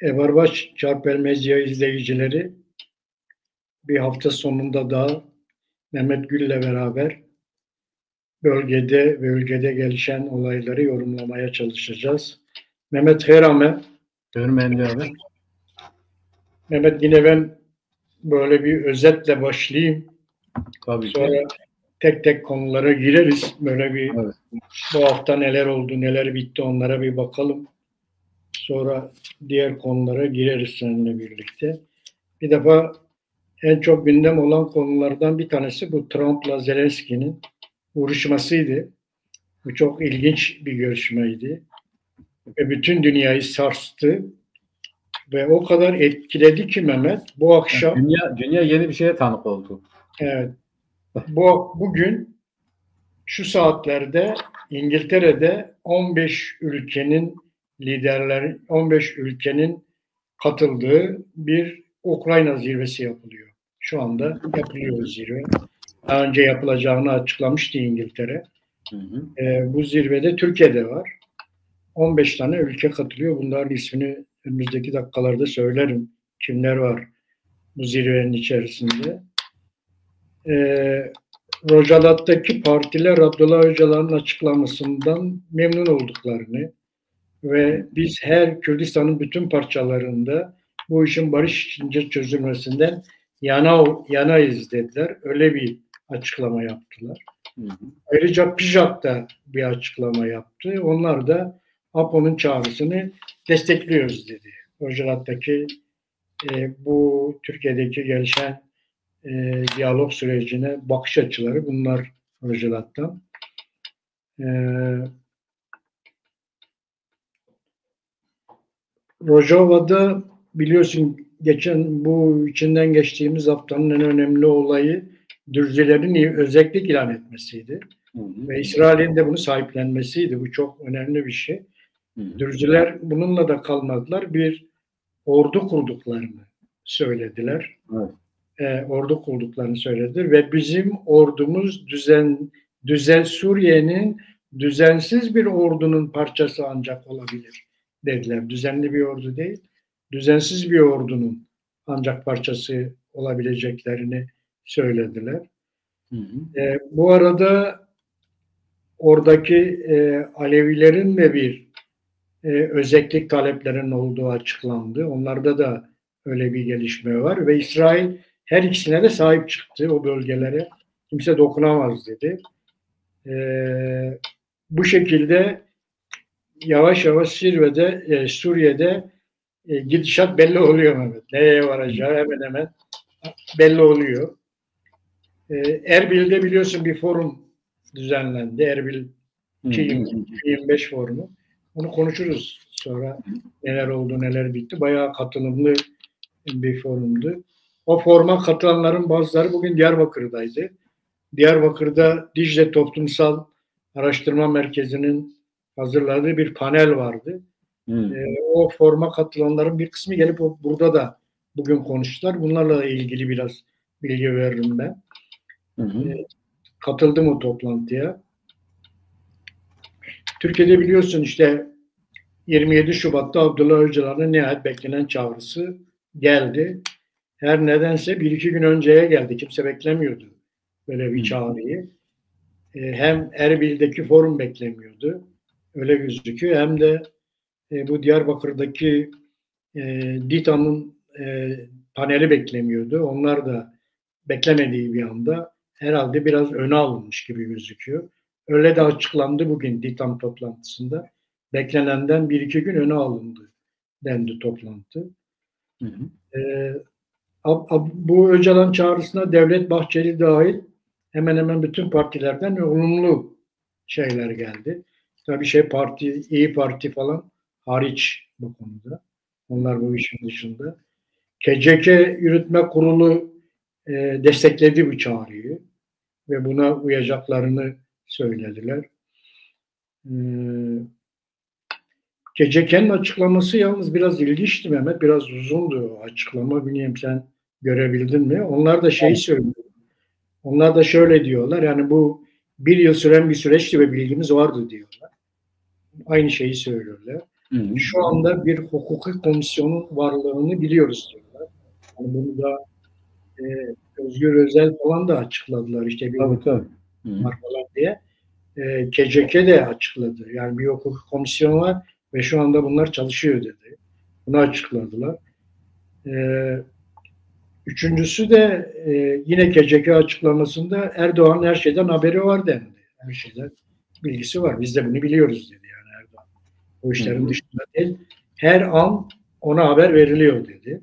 Everbaş Çarpel Medya izleyicileri, bir hafta sonunda daha Mehmet Gül'le beraber bölgede gelişen olayları yorumlamaya çalışacağız. Mehmet Herame. Abi. Mehmet, yine ben böyle bir özetle başlayayım. Tabii Sonra ki. tek tek konulara gireriz. Böyle bir Evet. Bu hafta neler oldu, neler bitti onlara bir bakalım. Sonra diğer konulara gireriz seninle birlikte. Bir defa en çok gündem olan konulardan bir tanesi bu Trump'la Zelenski'nin vuruşmasıydı. Bu çok ilginç bir görüşmeydi. Ve bütün dünyayı sarstı. Ve o kadar etkiledi ki Mehmet, bu akşam... Dünya yeni bir şeye tanık oldu. Evet. Bugün şu saatlerde İngiltere'de 15 ülkenin liderleri, 15 ülkenin katıldığı bir Ukrayna zirvesi yapılıyor. Şu anda yapılıyor zirve. Daha önce yapılacağını açıklamıştı İngiltere. Bu zirvede Türkiye'de var. 15 tane ülke katılıyor. Bunların ismini önümüzdeki dakikalarda söylerim. Kimler var bu zirvenin içerisinde. Rojalat'taki partiler Abdullah Öcalan'ın açıklamasından memnun olduklarını ve biz her Kürdistan'ın bütün parçalarında bu işin barış içince çözülmesinden yanayız dediler. Öyle bir açıklama yaptılar. Ayrıca PJAK da bir açıklama yaptı. Onlar da APO'nun çağrısını destekliyoruz dedi. Rojalat'taki bu Türkiye'deki gelişen diyalog sürecine bakış açıları bunlar Rojalat'tan. Rojava'da biliyorsun geçen bu içinden geçtiğimiz haftanın en önemli olayı Dürzilerin özellik ilan etmesiydi. Ve İsrail'in de bunu sahiplenmesiydi. Bu çok önemli bir şey. Dürziler bununla da kalmadılar. Bir ordu kurduklarını söylediler. Ordu kurduklarını söylediler ve bizim ordumuz Suriye'nin düzensiz bir ordunun parçası ancak olabilir dediler. Düzenli bir ordu değil, düzensiz bir ordunun ancak parçası olabileceklerini söylediler. Bu arada oradaki Alevilerin de bir özellik taleplerinin olduğu açıklandı. Onlarda da öyle bir gelişme var ve İsrail her ikisine de sahip çıktı, o bölgelere. Kimse dokunamaz dedi. Bu şekilde yavaş yavaş Suriye'de gidişat belli oluyor Mehmet. Neye varacağı hemen hemen belli oluyor. Erbil'de biliyorsun bir forum düzenlendi. Erbil 25 forumu. Onu konuşuruz sonra, neler oldu, neler bitti. Bayağı katılımlı bir forumdu. O foruma katılanların bazıları bugün Diyarbakır'daydı. Diyarbakır'da Dicle Toplumsal Araştırma Merkezi'nin hazırladığı bir panel vardı. O foruma katılanların bir kısmı gelip burada da bugün konuştular. Bunlarla ilgili biraz bilgi veririm ben. Katıldım o toplantıya. Türkiye'de biliyorsun işte 27 Şubat'ta Abdullah Öcalan'ın nihayet beklenen çağrısı geldi. Her nedense 1-2 gün önceye geldi. Kimse beklemiyordu böyle bir çağrıyı. Hem Erbil'deki forum beklemiyordu. Öyle gözüküyor. Hem de bu Diyarbakır'daki DİTAM'ın paneli beklemiyordu. Onlar da beklemediği bir anda herhalde biraz öne alınmış gibi gözüküyor. Öyle de açıklandı bugün DİTAM toplantısında. Beklenenden 1-2 gün öne alındı dendi toplantı. Bu Öcalan çağrısına Devlet Bahçeli dahil hemen hemen bütün partilerden olumlu şeyler geldi. Tabii İyi Parti falan hariç bu konuda. Onlar bu işin dışında. KCK Yürütme Kurulu destekledi bu çağrıyı ve buna uyacaklarını söylediler. KCK'nin açıklaması yalnız biraz ilginçti Mehmet. Biraz uzundu o açıklama. Bilmiyorum sen görebildin mi? Onlar da söylüyor. Onlar da şöyle diyorlar. Yani bu 1 yıl süren bir süreçti ve bilgimiz vardı diyorlar. Aynı şeyi söylüyorlar. Şu anda bir hukuki komisyonun varlığını biliyoruz diyorlar. Yani bunu da Özgür Özel falan da açıkladılar. İşte bir hukuk var falan diye. KCK de açıkladı. Yani bir hukuk komisyonu var ve şu anda bunlar çalışıyor dedi. Bunu açıkladılar. Üçüncüsü de yine KCK açıklamasında Erdoğan'ın her şeyden haberi var dendi. Her şeyden bilgisi var. Biz de bunu biliyoruz dedi yani Erdoğan. O işlerin dışında değil. Her an ona haber veriliyor dedi.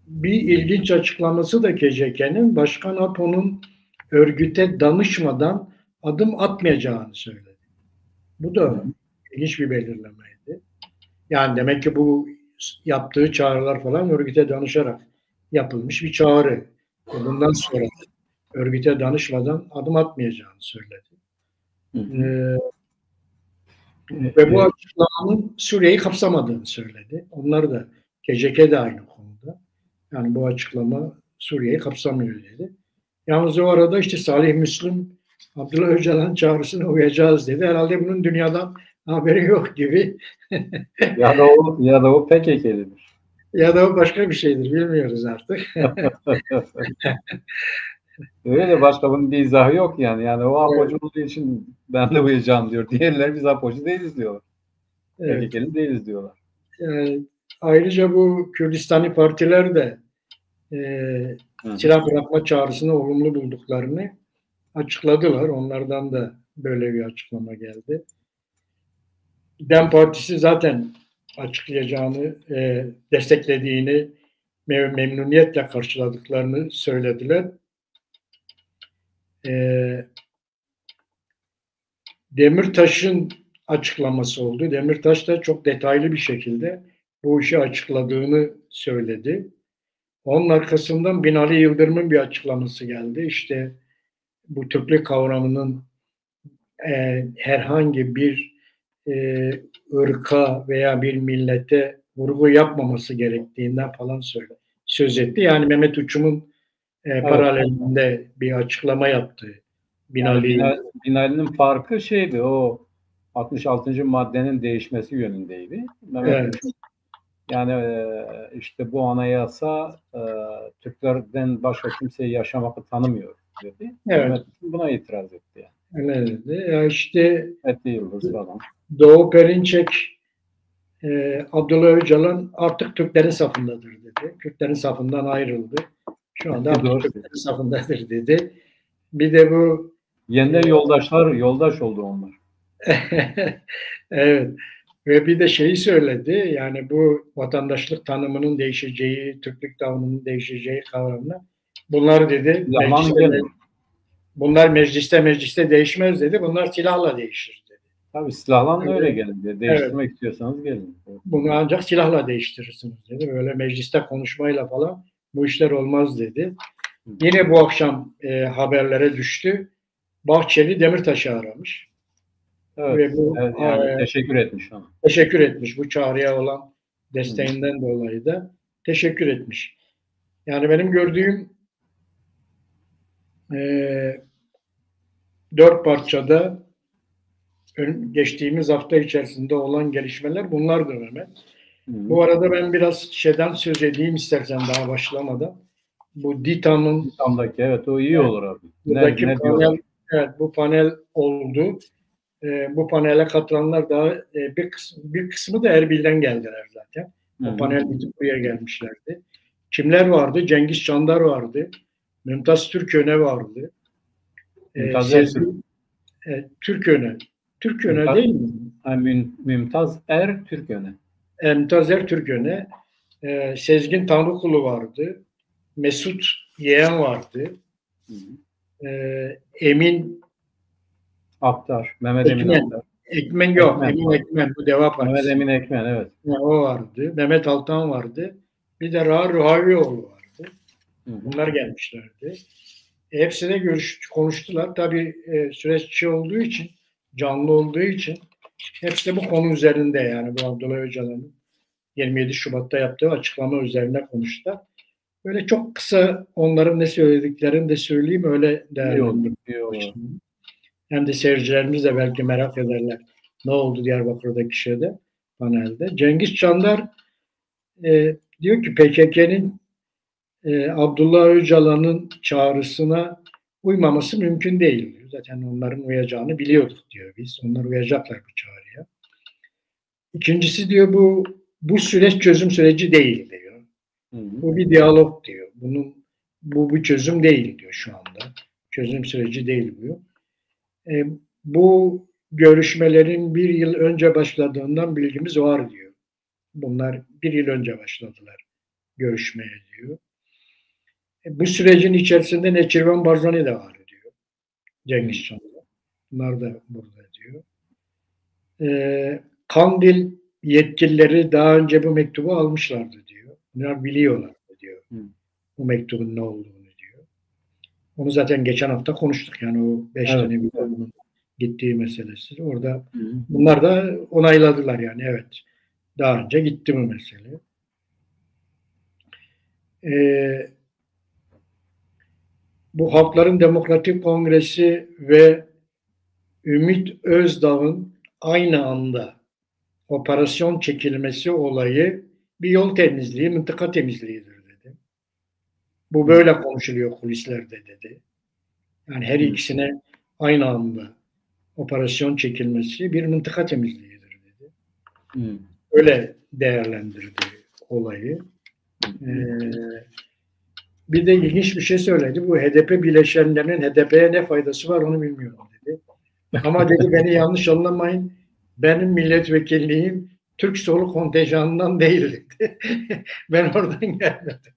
Bir ilginç açıklaması da KCK'nin Başkan APO'nun örgüte danışmadan adım atmayacağını söyledi. Bu da ilginç bir belirlemeydi. Yani demek ki bu yaptığı çağrılar falan örgüte danışarak yapılmış bir çağrı. Bundan sonra örgüte danışmadan adım atmayacağını söyledi. Ve bu açıklamanın Suriye'yi kapsamadığını söyledi. Onlar da KCK de aynı konuda. Yani bu açıklama Suriye'yi kapsamıyor dedi. Yalnız o arada işte Salih Müslim Abdullah Öcalan'ın çağrısına uyacağız dedi. Herhalde bunun dünyadan haberi yok gibi. ya da o PKK'lidir. Ya da o başka bir şeydir. Bilmiyoruz artık. Öyle de başka bunun bir izahı yok yani. Yani o apocu olduğu için ben de uyacağım diyor. Diğerleri biz apocu değiliz diyorlar. Evet. PKK'li değiliz diyorlar. Ayrıca bu Kürdistani partiler de silah bırakma çağrısını olumlu bulduklarını açıkladılar. Onlardan da böyle bir açıklama geldi. DEM Partisi zaten açıklayacağını, desteklediğini memnuniyetle karşıladıklarını söylediler. Demirtaş'ın açıklaması oldu. Demirtaş da çok detaylı bir şekilde bu işi açıkladığını söyledi. Onun arkasından Binali Yıldırım'ın bir açıklaması geldi. İşte bu Türklük kavramının herhangi bir ırka veya bir millete vurgu yapmaması gerektiğinden falan söz etti. Yani Mehmet Uçum'un paralelinde bir açıklama yaptı. Binali'nin farkı şeydi, o 66. maddenin değişmesi yönündeydi. Mehmet Uçum, yani işte bu anayasa Türklerden başka kimseyi yaşam hakkı tanımıyor dedi. Evet. Mehmet Uçum buna itiraz etti. Yani. Öyle dedi. Ya işte Yıldız falan. Doğu Perinçek Abdullah Öcalan artık Türklerin safındadır dedi. Kürtlerin safından ayrıldı. Şu anda artık Türklerin safındadır dedi. Bir de bu yeniden yoldaş oldu onlar. Evet. Ve bir de şeyi söyledi. Yani bu vatandaşlık tanımının değişeceği, Türklük tanımının değişeceği kavramına. Bunlar dedi bunlar mecliste değişmez dedi. Bunlar silahla değişir dedi. Tabii silahla öyle gelin diye. Değiştirmek istiyorsanız gelin. Bunu ancak silahla değiştirirsiniz dedi. Böyle mecliste konuşmayla falan bu işler olmaz dedi. Yine bu akşam haberlere düştü. Bahçeli Demirtaş'ı aramış. Evet, ve bu, yani teşekkür etmiş ona. Teşekkür etmiş. Bu çağrıya olan desteğinden dolayı da teşekkür etmiş. Yani benim gördüğüm 4 parçada geçtiğimiz hafta içerisinde olan gelişmeler bunlardır Mehmet. Bu arada ben biraz şeyden söz edeyim istersen daha başlamadan. Bu DİTAM'daki evet o iyi olur abi. Buradaki panel, evet bu panel oldu. Bu panele katılanlar daha bir kısmı da Erbil'den geldiler zaten. O panel bitip buraya gelmişlerdi. Kimler vardı? Cengiz Çandar vardı. Mümtaz Türköne vardı. Türköne. Türköne değil mi? Mümtaz Türköne. Mümtaz Türköne. Sezgin Tanrıkulu vardı. Mesut Yeğen vardı. Emin Aktar. Mehmet Emin Aktar. Ekmen yok. Emin Ekmen. Bu Deva Partisi. Mehmet Emin Ekmen evet. O vardı. Mehmet Altan vardı. Bir de Ruhavioğlu vardı. Bunlar gelmişlerdi. Hepsi de konuştular. Tabii süreççi olduğu için, canlı olduğu için hepsi de bu konu üzerinde yani bu Abdullah Öcalan'ın 27 Şubat'ta yaptığı açıklama üzerine konuştular. Böyle çok kısa onların ne söylediklerini de söyleyeyim öyle değerlendireyim. Hem de seyircilerimiz de belki merak ederler. Ne oldu Diyarbakır'daki şeyde, panelde. Cengiz Çandar diyor ki PKK'nin Abdullah Öcalan'ın çağrısına uymaması mümkün değil diyor. Zaten onların uyacağını biliyorduk diyor biz. Onlar uyacaklar bu çağrıya. İkincisi diyor bu süreç çözüm süreci değil diyor. Bu bir diyalog diyor. Bu çözüm değil diyor şu anda. Çözüm süreci değil diyor. Bu görüşmelerin 1 yıl önce başladığından bilgimiz var diyor. Bunlar 1 yıl önce başladılar görüşmeye diyor. Bu sürecin içerisinde Neçirvan Barzani de var diyor. Cengiz Çandar. Bunlar da burada diyor. Kandil yetkilileri daha önce bu mektubu almışlardı diyor. Bunlar biliyorlardı diyor. Bu mektubun ne olduğunu diyor. Onu zaten geçen hafta konuştuk. Yani o 5 tane bir gittiği meselesi. Orada bunlar da onayladılar yani evet. Daha önce gitti bu mesele. Bu Halkların Demokratik Kongresi ve Ümit Özdağ'ın aynı anda operasyon çekilmesi olayı bir yol temizliği, mıntıka temizliğidir dedi. Bu böyle konuşuluyor kulislerde dedi. Yani her ikisine aynı anda operasyon çekilmesi bir mıntıka temizliğidir dedi. Öyle değerlendirdi olayı. Bir de ilginç bir şey söyledi. Bu HDP bileşenlerinin HDP'ye ne faydası var onu bilmiyorum dedi. Ama dedi beni yanlış anlamayın. Benim milletvekilliğim Türk Solu kontenjanından değil dedi. Ben oradan gelmedim.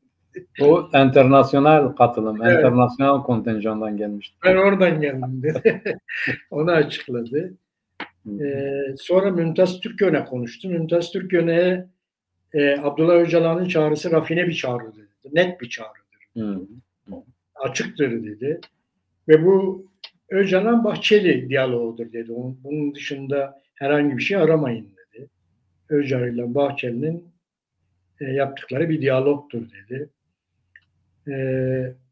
O internasyonel katılım, evet. Internasyonel kontenjandan gelmişti. Ben oradan geldim dedi. Onu açıkladı. Sonra Mümtaz Türkön'e konuştu. Mümtaz Türkön'e Abdullah Öcalan'ın çağrısı rafine bir çağrıdır dedi. Net bir çağrıdır. Açıktır dedi. Ve bu Öcalan Bahçeli diyaloğudur dedi. Bunun dışında herhangi bir şey aramayın dedi. Öcalan ile Bahçeli'nin yaptıkları bir diyalogtur dedi.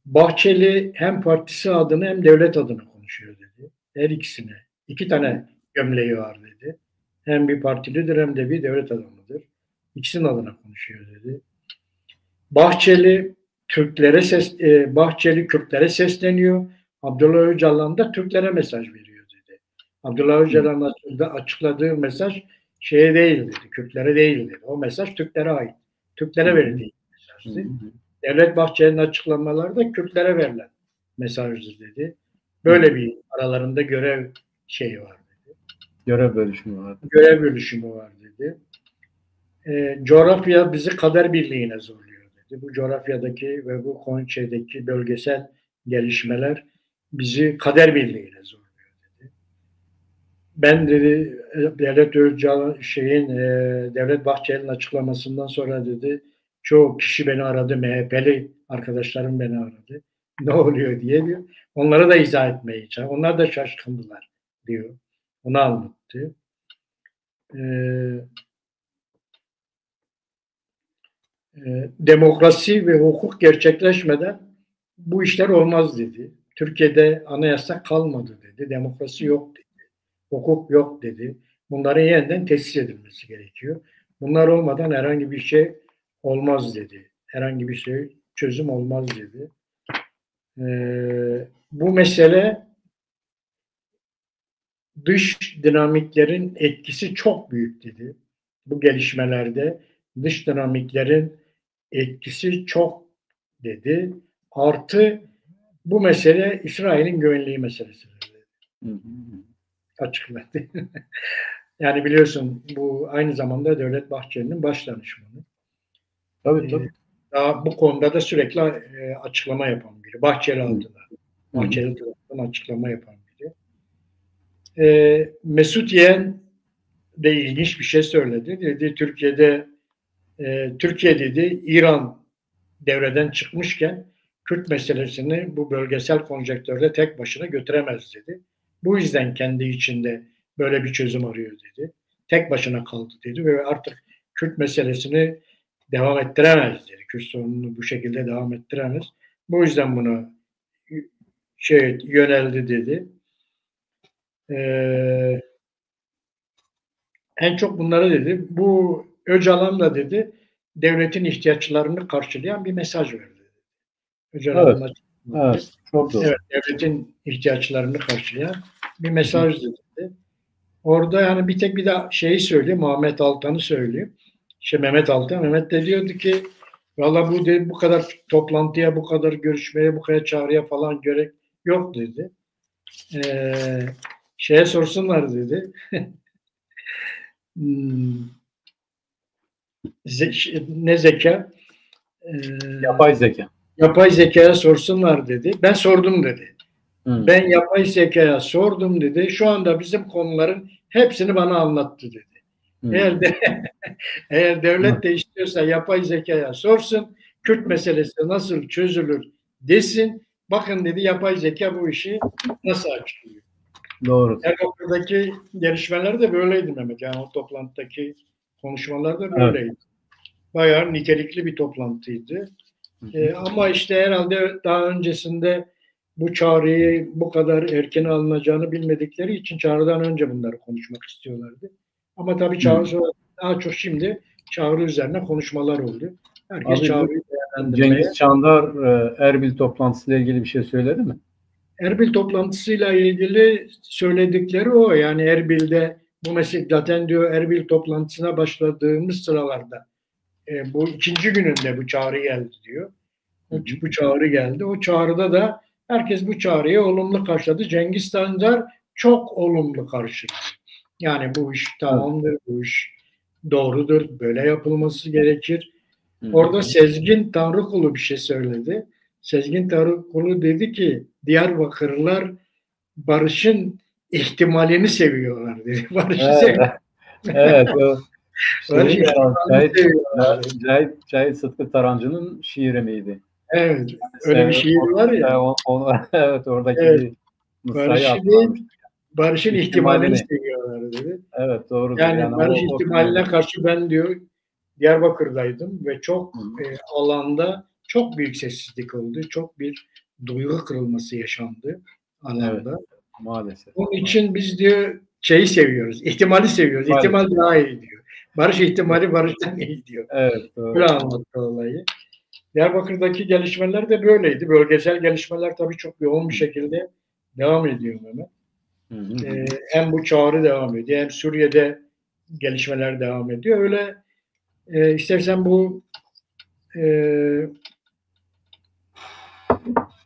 Bahçeli hem partisi adına hem devlet adına konuşuyor dedi. Her ikisine. 2 tane gömleği var dedi. Hem bir partilidir hem de bir devlet adamıdır. İkisinin adına konuşuyor dedi. Bahçeli Kürtlere sesleniyor. Abdullah Öcalan da Türklere mesaj veriyor dedi. Abdullah Öcalan'ın açıkladığı mesaj şeye değil dedi. Kürtlere değil dedi. O mesaj Türklere ait. Türklere verildiği mesajdı. Devlet Bahçeli'nin açıklamaları da Kürtlere verilen mesajdır dedi. Böyle bir aralarında görev şeyi var dedi. Görev bölüşümü var. Görev bölüşümü var dedi. Coğrafya bizi kader birliğine zorluyor dedi. Bu coğrafyadaki ve bu konçedeki bölgesel gelişmeler bizi kader birliğine zorluyor dedi. Ben dedi Devlet Bahçeli'nin açıklamasından sonra dedi çoğu kişi beni aradı, MHP'li arkadaşlarım beni aradı. Ne oluyor diye diyor. Onlara da izah etmeye çalışıyor. Onlar da şaşkındılar diyor. Onu anlattı. Demokrasi ve hukuk gerçekleşmeden bu işler olmaz dedi. Türkiye'de anayasa kalmadı dedi. Demokrasi yok dedi. Hukuk yok dedi. Bunların yeniden tesis edilmesi gerekiyor. Bunlar olmadan herhangi bir şey olmaz dedi. Herhangi bir şey çözüm olmaz dedi. Bu mesele dış dinamiklerin etkisi çok büyük dedi. Bu gelişmelerde dış dinamiklerin etkisi çok dedi. Artı bu mesele İsrail'in güvenliği meselesidir dedi. Açıkladı. Yani biliyorsun bu aynı zamanda Devlet Bahçeli'nin baş danışmanı. Tabii. Daha bu konuda da sürekli açıklama yapan biri. Bahçeli adına. Bahçeli tarafından açıklama yapan biri. Mesut Yeğen de ilginç bir şey söyledi. Dedi Türkiye dedi İran devreden çıkmışken Kürt meselesini bu bölgesel konjektörde tek başına götüremez dedi. Bu yüzden kendi içinde böyle bir çözüm arıyor dedi. Tek başına kaldı dedi ve artık Kürt meselesini devam ettiremez dedi. Kürt sorununu bu şekilde devam ettiremez. Bu yüzden buna yöneldi dedi. Ee, En çok bunları dedi. Bu Öcalan da dedi devletin ihtiyaçlarını karşılayan bir mesaj verdi. Evet, Öcalan'ın açıklamaları. evet, çok doğru. Evet, devletin ihtiyaçlarını karşılayan bir mesaj dedi. Orada yani bir tek bir de şeyi söyleyeyim, Muhammed Altan'ı söyleyeyim. İşte Mehmet Altan, Mehmet de diyordu ki valla bu kadar toplantıya, bu kadar görüşmeye, bu kadar çağrıya falan gerek yok dedi. Ee, Şeye sorsunlar dedi. Ne zeka? Ee, Yapay zeka. Yapay zekaya sorsunlar dedi. Ben sordum dedi. Ben Hmm. yapay zekaya sordum dedi. Şu anda bizim konuların hepsini bana anlattı dedi. Eğer de, eğer devlet de istiyorsa yapay zekaya sorsun. Kürt meselesi nasıl çözülür desin. Bakın dedi yapay zeka bu işi nasıl açıklıyor. Doğru. Diyarbakır'daki gelişmeler de böyleydi Mehmet. Yani o toplantıdaki konuşmalar da Evet. böyleydi. Bayağı nitelikli bir toplantıydı. Ama işte herhalde daha öncesinde bu çağrıyı bu kadar erken alınacağını bilmedikleri için çağrıdan önce bunları konuşmak istiyorlardı. Ama tabii çağrı sonra daha çok şimdi çağrı üzerine konuşmalar oldu. Herkes Abi bu çağrıyı değerlendirmeye. Cengiz Çandar Erbil toplantısıyla ilgili bir şey söyledi mi? Erbil toplantısıyla ilgili söyledikleri o. Yani Erbil'de bu mesele zaten diyor Erbil toplantısına başladığımız sıralarda bu ikinci gününde bu çağrı geldi diyor. Bu çağrı geldi. O çağrıda da herkes bu çağrıyı olumlu karşıladı. Cengiz Çandar çok olumlu karşıladı. Yani bu iş tamamdır, bu iş doğrudur, böyle yapılması gerekir. Orada Sezgin Tanrıkulu bir şey söyledi. Sezgin Tanrıkulu dedi ki Diyarbakırlılar barışın ihtimalini seviyorlar dedi. Barışı seviyorlar. Evet, o Barış şeyin ihtimalini seviyorlar dedi. Cahit Sıtkı Tarancı'nın şiiri miydi? Evet, öyle bir şiir var ya. Evet, oradaki Evet, bir mısrayı barışı atlamış. değil, barışın ihtimalini İhtimalini. seviyorlar dedi. Evet, doğrudur. Yani Yani barış o ihtimaline kıymetli. karşı ben diyor Diyarbakır'daydım ve çok alanda çok büyük sessizlik oldu. Çok bir duygu kırılması yaşandı Evet, alanda. maalesef. Onun için biz diyor şeyi seviyoruz, ihtimali seviyoruz. Maalesef. İhtimal daha iyi diyor. Barış ihtimali barıştan iyi diyor. Evet, Böyle doğru. anlattı olayı. Diyarbakır'daki gelişmeler de böyleydi. Bölgesel gelişmeler tabii çok yoğun bir şekilde devam ediyor Mehmet. Hem bu çağrı devam ediyor hem Suriye'de gelişmeler devam ediyor. Öyle istersen bu e,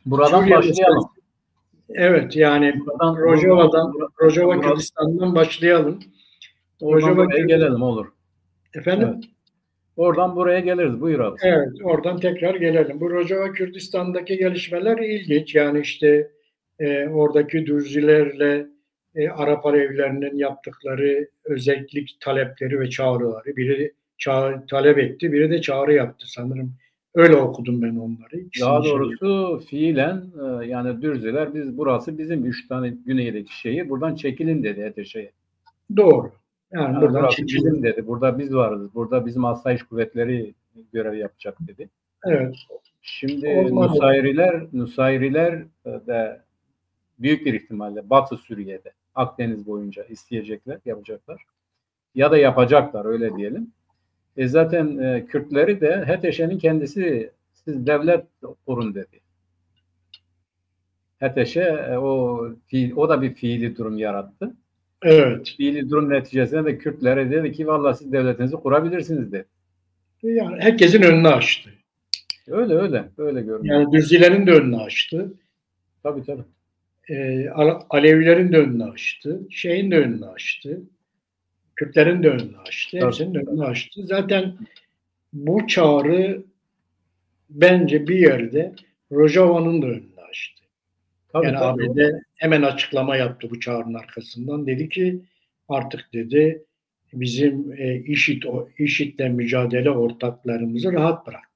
Buradan Suriye meselesi, başlayalım. evet yani Rojava Buradan Kürdistan'dan başlayalım. oradan Rojava buraya Kürdistan gelelim olur. Evet. efendim. Oradan buraya geliriz. Buyur abi. Evet, oradan tekrar gelelim. Bu Rojava Kürdistan'daki gelişmeler ilginç. Yani işte oradaki Dürzilerle Arap Alevlerinin yaptıkları özellik talepleri ve çağrıları. Biri talep etti, biri de çağrı yaptı sanırım. Öyle okudum ben onları. İkisini Daha şey. doğrusu fiilen yani Dürzüler burası bizim 3 tane güneydeki şeyi buradan çekilin dedi Ateşe'ye. Doğru. Yani Yani buradan burası bizim çekildi. dedi. Burada biz varız. Burada bizim asayiş kuvvetleri görev yapacak dedi. Evet. Şimdi Onlar oldu. Nusayriler de büyük bir ihtimalle Batı Suriye'de Akdeniz boyunca isteyecekler, yapacaklar. Ya da yapacaklar öyle diyelim. Zaten Kürtleri de HTŞ'nin kendisi siz devlet kurun dedi. HTŞ o da bir fiili durum yarattı. Evet. Fiili durum neticesinde de Kürtlere dedi ki vallahi siz devletinizi kurabilirsiniz dedi. Yani herkesin önünü açtı. Öyle görünüyor. Yani Dürzilerin de önünü açtı. Tabii. Alevilerin de önünü açtı. Şeyin de önünü açtı. Kürtlerin de önünü açtı. Tabii. Hepsinin önünü açtı. Zaten bu çağrı bence bir yerde Rojava'nın da önünü açtı. Yani Tabii. ABD hemen açıklama yaptı bu çağrının arkasından. Dedi ki artık dedi bizim IŞİD'le mücadele ortaklarımızı rahat bıraktı.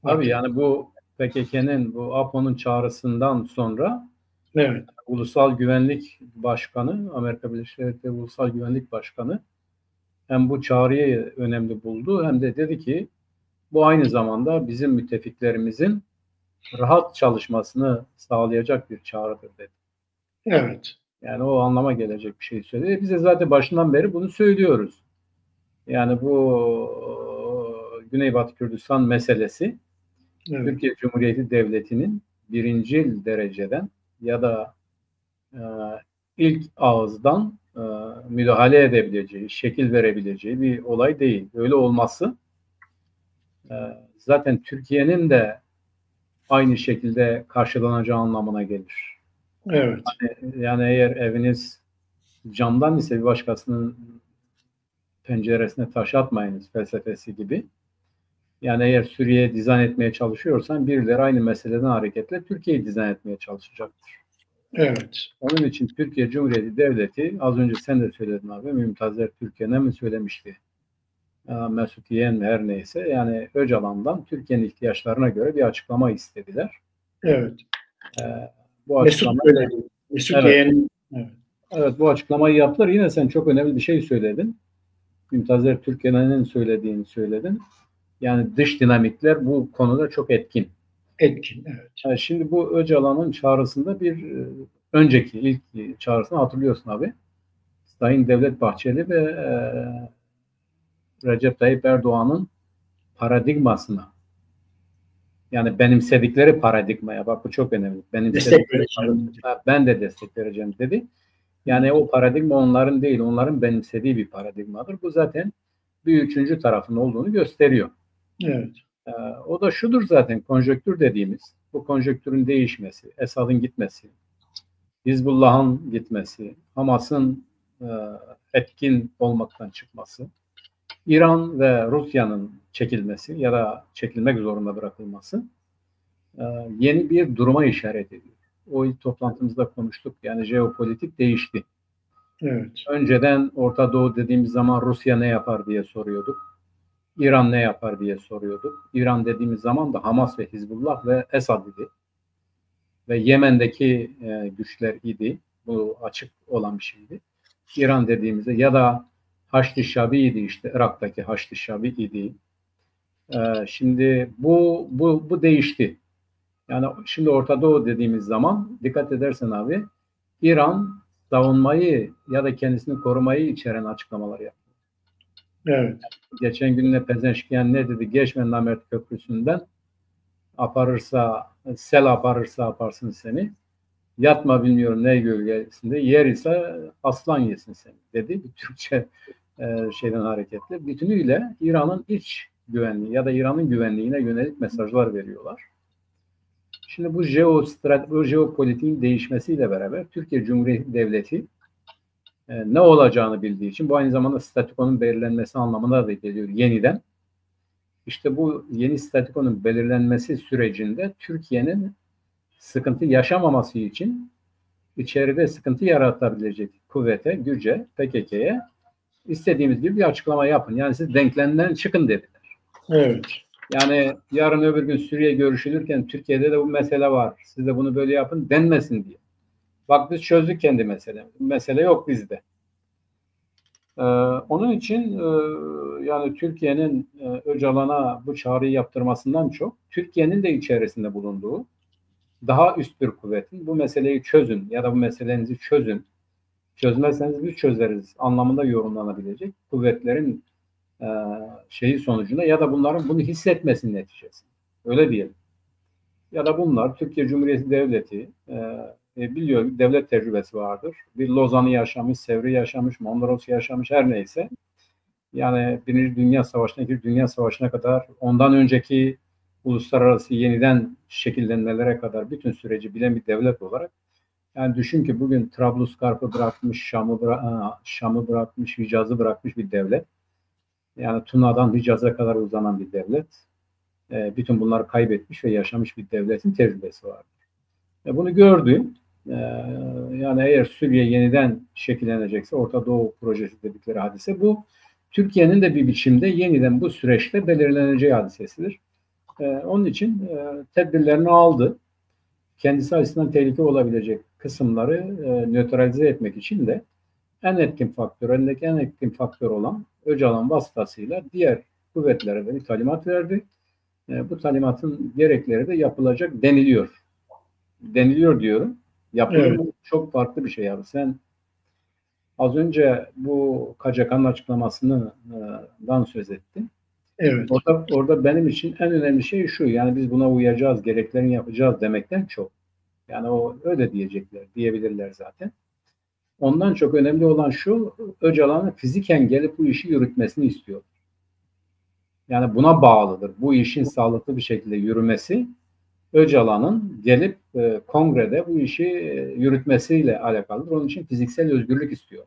Tabii Artık yani bu PKK'nın bu APO'nun çağrısından sonra evet. Ulusal Güvenlik Başkanı, Amerika Birleşik Devletleri Ulusal Güvenlik Başkanı hem bu çağrıyı önemli buldu hem de dedi ki bu aynı zamanda bizim müttefiklerimizin rahat çalışmasını sağlayacak bir çağrıdır dedi. Evet. Yani o anlama gelecek bir şey söyledi. Biz de zaten başından beri bunu söylüyoruz. Yani bu Güneybatı Kürdistan meselesi Türkiye Cumhuriyeti Devleti'nin birincil dereceden ya da e, ilk ağızdan müdahale edebileceği, şekil verebileceği bir olay değil. Öyle olması zaten Türkiye'nin de aynı şekilde karşılanacağı anlamına gelir. Evet. Yani eğer eviniz camdan ise bir başkasının penceresine taş atmayınız felsefesi gibi. Yani eğer Suriye'yi dizayn etmeye çalışıyorsan birileri aynı meseleden hareketle Türkiye'yi dizayn etmeye çalışacaktır. Evet. Onun için Türkiye Cumhuriyeti Devleti, az önce sen de söyledin abi, Mümtazer Türkiye'ne mi söylemişti? Mesut Yeğen mi her neyse. Yani Öcalan'dan Türkiye'nin ihtiyaçlarına göre bir açıklama istediler. Evet. Bu açıklama, Mesut Yeğen. Evet, bu açıklamayı yaptılar. Yine sen çok önemli bir şey söyledin. Mümtazer Türkiye'nin söylediğini söyledin. Yani dış dinamikler bu konuda çok etkin. Etkin, evet. Yani şimdi bu Öcalan'ın çağrısında bir önceki ilk çağrısını hatırlıyorsun abi. Sayın Devlet Bahçeli ve Recep Tayyip Erdoğan'ın paradigmasına, yani benimsedikleri paradigmaya, bak bu çok önemli. Ben de destek vereceğim dedi. Yani o paradigma onların değil, onların benimsediği bir paradigmadır. Bu zaten bir üçüncü tarafın olduğunu gösteriyor. Evet. O da şudur zaten, konjonktür dediğimiz, bu konjonktürün değişmesi, Esad'ın gitmesi, Hizbullah'ın gitmesi, Hamas'ın etkin olmaktan çıkması, İran ve Rusya'nın çekilmesi ya da çekilmek zorunda bırakılması yeni bir duruma işaret ediyor. O ilk toplantımızda konuştuk. Yani jeopolitik değişti. Evet. Önceden Orta Doğu dediğimiz zaman Rusya ne yapar diye soruyorduk. İran ne yapar diye soruyorduk. İran dediğimiz zaman da Hamas ve Hizbullah ve Esad idi. Ve Yemen'deki güçler idi. Bu açık olan bir şeydi. İran dediğimizde ya da Haçlı Şabi idi, işte Irak'taki Haçlı Şabi idi. Şimdi bu değişti. Yani şimdi Orta Doğu dediğimiz zaman dikkat edersen abi, İran savunmayı ya da kendisini korumayı içeren açıklamalar yaptı. Evet. Geçen gün ne Pezeşkiyan ne dedi? Geçme Namert Köprüsü'nden, sel aparırsa aparsın seni. Yatma bilmiyorum ne gölgesinde, yer ise aslan yesin seni dedi. Bir Türkçe şeyden hareketle. Bütünüyle İran'ın iç güvenliği ya da İran'ın güvenliğine yönelik mesajlar veriyorlar. Şimdi bu jeopolitiğin değişmesiyle beraber Türkiye Cumhuriyeti Devleti ne olacağını bildiği için bu aynı zamanda statükonun belirlenmesi anlamına da geliyor yeniden. İşte bu yeni statükonun belirlenmesi sürecinde Türkiye'nin sıkıntı yaşamaması için içeride sıkıntı yaratabilecek kuvvete, güce, PKK'ye istediğimiz gibi bir açıklama yapın. Yani siz denklemden çıkın dediler. Evet. Yani yarın öbür gün Suriye görüşülürken Türkiye'de de bu mesele var, siz de bunu böyle yapın denmesin diye. Bak biz çözdük kendi meselemizi. Mesele yok bizde. Onun için yani Türkiye'nin Öcalan'a bu çağrıyı yaptırmasından çok Türkiye'nin de içerisinde bulunduğu daha üst bir kuvvetin bu meseleyi çözün ya da bu meselenizi çözün, çözmezseniz biz çözeriz anlamında yorumlanabilecek kuvvetlerin şeyi sonucunda ya da bunların bunu hissetmesinin neticesinde. Öyle diyelim. Ya da bunlar Türkiye Cumhuriyeti Devleti biliyor, devlet tecrübesi vardır. Bir Lozan'ı yaşamış, Sevr'i yaşamış, Mondros'u yaşamış, her neyse. Yani Birinci Dünya Savaşı'na, İkinci Dünya Savaşı'na kadar, ondan önceki uluslararası yeniden şekillenmelere kadar bütün süreci bilen bir devlet olarak, yani düşün ki bugün Trablusgarp'ı bırakmış, Şam'ı bırakmış, Hicaz'ı bırakmış bir devlet. Yani Tuna'dan Hicaz'a kadar uzanan bir devlet. Bütün bunları kaybetmiş ve yaşamış bir devletin tecrübesi vardır. Bunu gördü. Yani eğer Suriye yeniden şekillenecekse, Orta Doğu projesi dedikleri hadise bu. Türkiye'nin de bir biçimde yeniden bu süreçte belirleneceği hadisesidir. Onun için tedbirlerini aldı. Kendisi açısından tehlike olabilecek kısımları nötralize etmek için de elindeki en etkin faktör olan Öcalan vasıtasıyla diğer kuvvetlere de bir talimat verdi. Bu talimatın gerekleri de yapılacak deniliyor. Deniliyor diyorum. Yapılır Evet. mı? Çok farklı bir şey abi. Sen az önce bu KCK'nın açıklamasından söz ettin. Evet. Orada benim için en önemli şey şu. Yani biz buna uyacağız, gereklerini yapacağız demekten çok. Yani o öyle diyecekler, diyebilirler zaten. Ondan çok önemli olan şu, Öcalan'ın fiziken gelip bu işi yürütmesini istiyor. Yani buna bağlıdır. Bu işin sağlıklı bir şekilde yürümesi, Öcalan'ın gelip kongrede bu işi yürütmesiyle alakalıdır. Onun için fiziksel özgürlük istiyor.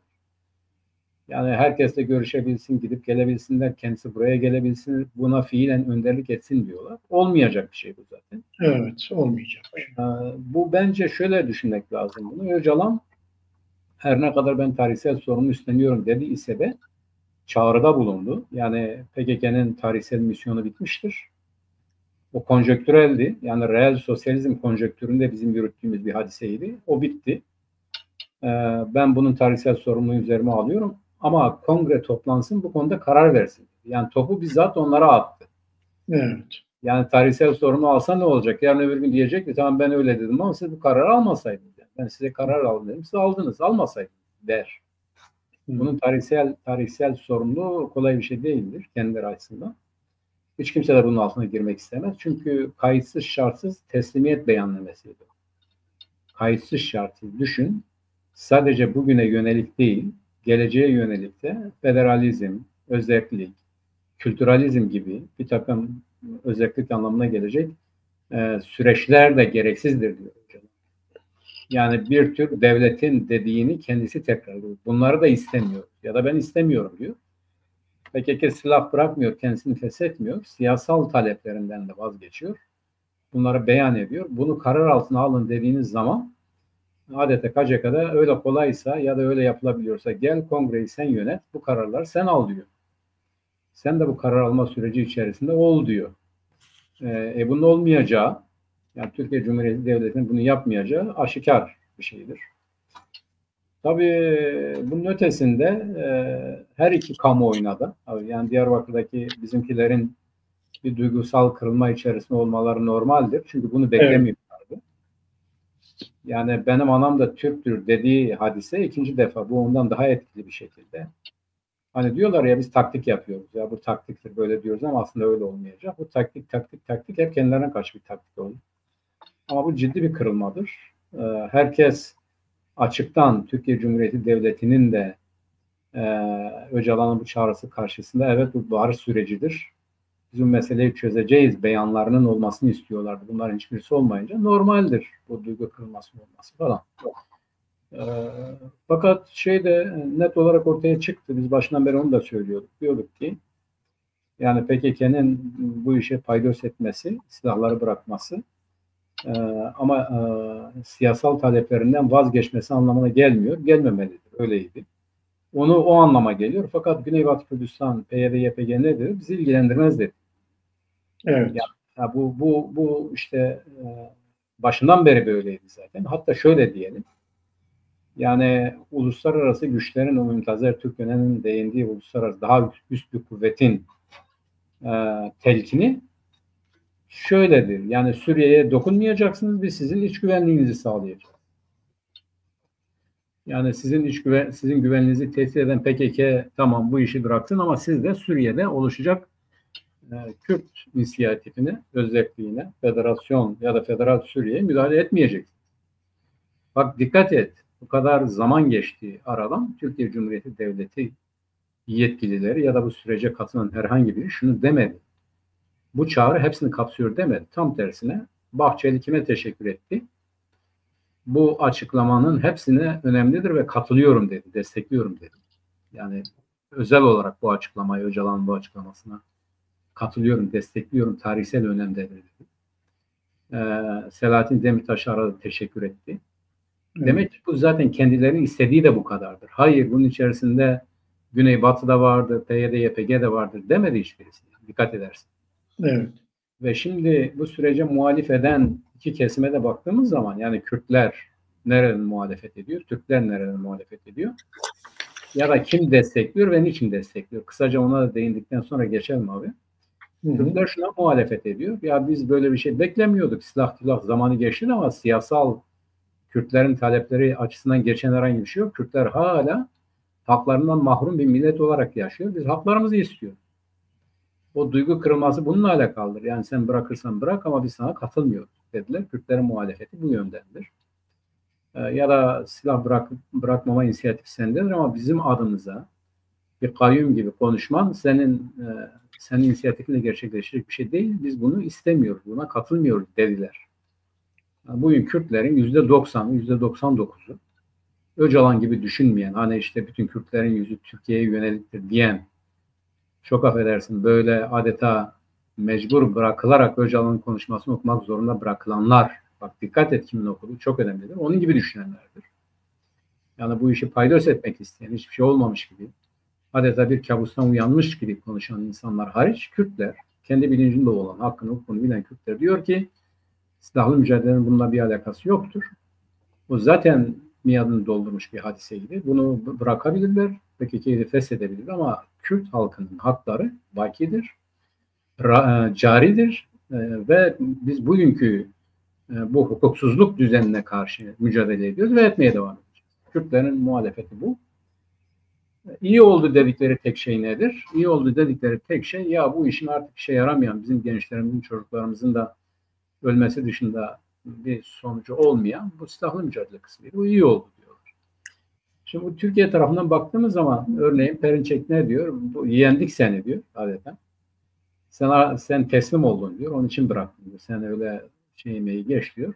Yani herkesle görüşebilsin, gidip gelebilsinler, kendisi buraya gelebilsin, buna fiilen önderlik etsin diyorlar. Olmayacak bir şey bu zaten. Evet, olmayacak. Bu bence şöyle düşünmek lazım bunu. Öcalan her ne kadar ben tarihsel sorumlu üstleniyorum dedi ise de çağrıda bulundu. Yani PKK'nın tarihsel misyonu bitmiştir. O konjonktüreldi. Yani reel sosyalizm konjonktüründe bizim yürüttüğümüz bir hadiseydi. O bitti. Ben bunun tarihsel sorumluluğu üzerime alıyorum. Ama kongre toplansın bu konuda karar versin. Yani topu bizzat onlara attı. Evet. Yani tarihsel sorumlu alsa ne olacak? Yarın öbür gün diyecek ki tamam ben öyle dedim ama siz bu kararı almasaydınız. Yani ben size karar alın dedim. Siz aldınız. Almasaydınız der. Bunun tarihsel sorumluluğu kolay bir şey değildir kendileri açısından. Hiç kimse de bunun altına girmek istemez. Çünkü kayıtsız şartsız teslimiyet beyannamesiydi. Kayıtsız şartsız düşün. Sadece bugüne yönelik değil, geleceğe yönelik de federalizm, özellik, kültüralizm gibi bir takım özellik anlamına gelecek süreçler de gereksizdir diyor. Yani bir tür devletin dediğini kendisi tekrarlıyor. Bunları da istemiyor ya da ben istemiyorum diyor. PKK silah bırakmıyor, kendisini feshetmiyor. Siyasal taleplerinden de vazgeçiyor. Bunları beyan ediyor. Bunu karar altına alın dediğiniz zaman adeta KCK'da öyle kolaysa ya da öyle yapılabiliyorsa gel kongreyi sen yönet, bu kararları sen al diyor. Sen de bu karar alma süreci içerisinde ol diyor. Bunun olmayacağı, yani Türkiye Cumhuriyeti Devleti'nin bunu yapmayacağı aşikar bir şeydir. Tabii bunun ötesinde her iki kamuoyuna da, yani Diyarbakır'daki bizimkilerin bir duygusal kırılma içerisinde olmaları normaldir. Çünkü bunu beklemiyorlardı. Yani benim anam da Türktür dediği hadise ikinci defa bu ondan daha etkili bir şekilde. Hani diyorlar ya biz taktik yapıyoruz. Ya bu taktiktir böyle diyoruz ama aslında öyle olmayacak. Bu taktik hep kendilerine karşı bir taktik olur. Ama bu ciddi bir kırılmadır. Herkes açıktan Türkiye Cumhuriyeti Devleti'nin de Öcalan'ın bu çağrısı karşısında evet bu barış sürecidir. Biz bu meseleyi çözeceğiz beyanlarının olmasını istiyorlardı. Bunların hiçbirisi olmayınca normaldir bu duygu kırılmasının olması falan. Fakat şey de net olarak ortaya çıktı. Biz başından beri onu da söylüyorduk. Diyorduk ki yani PKK'nın bu işe paydos etmesi, silahları bırakması ama siyasal taleplerinden vazgeçmesi anlamına gelmiyor. Gelmemelidir. Öyleydi. Onu o anlama geliyor. Fakat Güneybatı Kürdistan, PYD, YPG nedir? Bizi ilgilendirmez dedi. Evet. Ya bu işte başından beri böyleydi zaten. Hatta şöyle diyelim. Yani uluslararası güçlerin o Mümtazer Türkmen'in değindiği uluslararası daha üst bir kuvvetin telkini şöyledir. Yani Suriye'ye dokunmayacaksınız, biz sizin iç güvenliğinizi sağlayacağız. Yani sizin güvenliğinizi tehdit eden PKK tamam bu işi bıraksın ama siz de Suriye'de oluşacak Kürt inisiyatifine, özelliğine, federasyon ya da federal Suriye'ye müdahale etmeyeceksiniz. Bak dikkat et. Bu kadar zaman geçti aradan Türkiye Cumhuriyeti Devleti yetkilileri ya da bu sürece katılan herhangi biri şunu demedi. Bu çağrı hepsini kapsıyor demedi. Tam tersine Bahçeli kime teşekkür etti? Bu açıklamanın hepsine önemlidir ve katılıyorum dedi, destekliyorum dedi. Yani özel olarak bu açıklamayı, Öcalan'ın bu açıklamasına katılıyorum, destekliyorum, tarihsel önemdedir dedi. Selahattin Demirtaş'ı aradı, teşekkür etti. Demek ki bu zaten kendilerinin istediği de bu kadardır. Hayır bunun içerisinde Güneybatı'da vardır, PYD, YPG de vardır demedi hiçbirisi. Dikkat edersin. Evet. Ve şimdi bu sürece muhalif eden iki kesime de baktığımız zaman yani Kürtler nereden muhalefet ediyor, Türkler nereden muhalefet ediyor ya da kim destekliyor ve niçin destekliyor? Kısaca ona da değindikten sonra geçelim abi. Kürtler şuna muhalefet ediyor. Ya biz böyle bir şey beklemiyorduk. Silah zamanı geçti ama siyasal Kürtlerin talepleri açısından geçen herhangi bir şey yok. Kürtler hala haklarından mahrum bir millet olarak yaşıyor. Biz haklarımızı istiyoruz. O duygu kırılması bununla alakalıdır. Yani sen bırakırsan bırak ama biz sana katılmıyoruz dediler. Kürtlerin muhalefeti bu yöndendir. Ya da silah bırakmama inisiyatifi sendedir ama bizim adımıza bir kayyum gibi konuşman senin inisiyatifinde gerçekleşecek bir şey değil. Biz bunu istemiyoruz, buna katılmıyoruz dediler. Yani bugün Kürtlerin %90'ı, %99'u Öcalan gibi düşünmeyen, hani işte bütün Kürtlerin yüzü Türkiye'ye yöneliktir diyen, çok affedersin böyle adeta mecbur bırakılarak Öcalan'ın konuşmasını okumak zorunda bırakılanlar, bak dikkat et kimin okuduğu çok önemlidir. Onun gibi düşünenlerdir. Yani bu işi paydos etmek isteyen, hiçbir şey olmamış gibi, adeta bir kabustan uyanmış gibi konuşan insanlar hariç Kürtler, kendi bilincinde olan, hakkını hukukunu bilen Kürtler diyor ki silahlı mücadelenin bununla bir alakası yoktur. O zaten miadını doldurmuş bir hadiseydi. Bunu bırakabilirler, PKK'yı da feshedebilirler ama Kürt halkının hakları bakidir, caridir ve biz bugünkü bu hukuksuzluk düzenine karşı mücadele ediyoruz ve etmeye devam edeceğiz. Kürtlerin muhalefeti bu. İyi oldu dedikleri tek şey nedir? İyi oldu dedikleri tek şey ya bu işin artık işe yaramayan bizim gençlerimizin, çocuklarımızın da ölmesi dışında bir sonucu olmayan bu silahlı mücadele kısmıydı. Bu iyi oldu diyorlar. Şimdi bu Türkiye tarafından baktığımız zaman örneğin Perinçek ne diyor? Bu, yendik seni diyor adeta. Sen teslim oldun diyor. Onun için bıraktın diyor. Sen öyle şeymeyi geç diyor.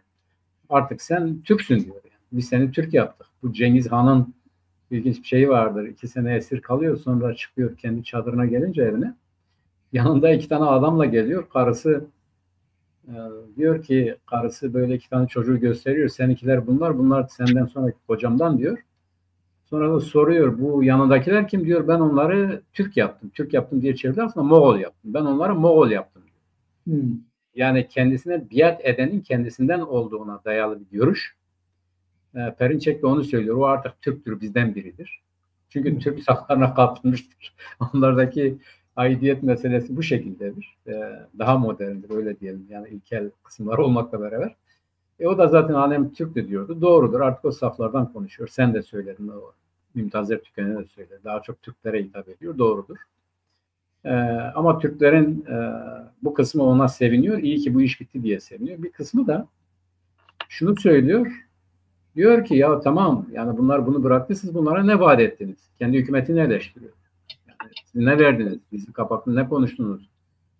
Artık sen Türksün diyor. Yani. Biz seni Türk yaptık. Bu Cengiz Han'ın ilginç bir şeyi vardır. 2 sene esir kalıyor. Sonra çıkıyor kendi çadırına gelince evine. Yanında 2 tane adamla geliyor. Karısı diyor ki karısı böyle 2 tane çocuğu gösteriyor. Seninkiler bunlar. Bunlar senden sonraki kocamdan diyor. Sonra da soruyor bu yanındakiler kim diyor. Ben onları Türk yaptım. Türk yaptım diye çevirdi aslında Moğol yaptım. Ben onları Moğol yaptım. Yani kendisine biat edenin kendisinden olduğuna dayalı bir görüş. Perinçek de onu söylüyor. O artık Türktür, bizden biridir. Çünkü Türk saflarına kapılmıştır. Onlardaki aidiyet meselesi bu şekildedir. Daha moderndir öyle diyelim. Yani ilkel kısımları olmakla beraber. O da zaten alem Türk'tü diyordu. Doğrudur. Artık o saflardan konuşuyor. Sen de söyledin. O Mümtaz Ertüken'e de söyledi. Daha çok Türklere hitap ediyor. Doğrudur. Ama Türklerin bu kısmı ona seviniyor. İyi ki bu iş bitti diye seviniyor. Bir kısmı da şunu söylüyor. Diyor ki ya tamam yani bunlar bunu bıraktı. Siz bunlara ne vaat ettiniz? Kendi hükümetini eleştiriyor. Yani siz ne verdiniz? Bizi kapaklı ne konuştunuz?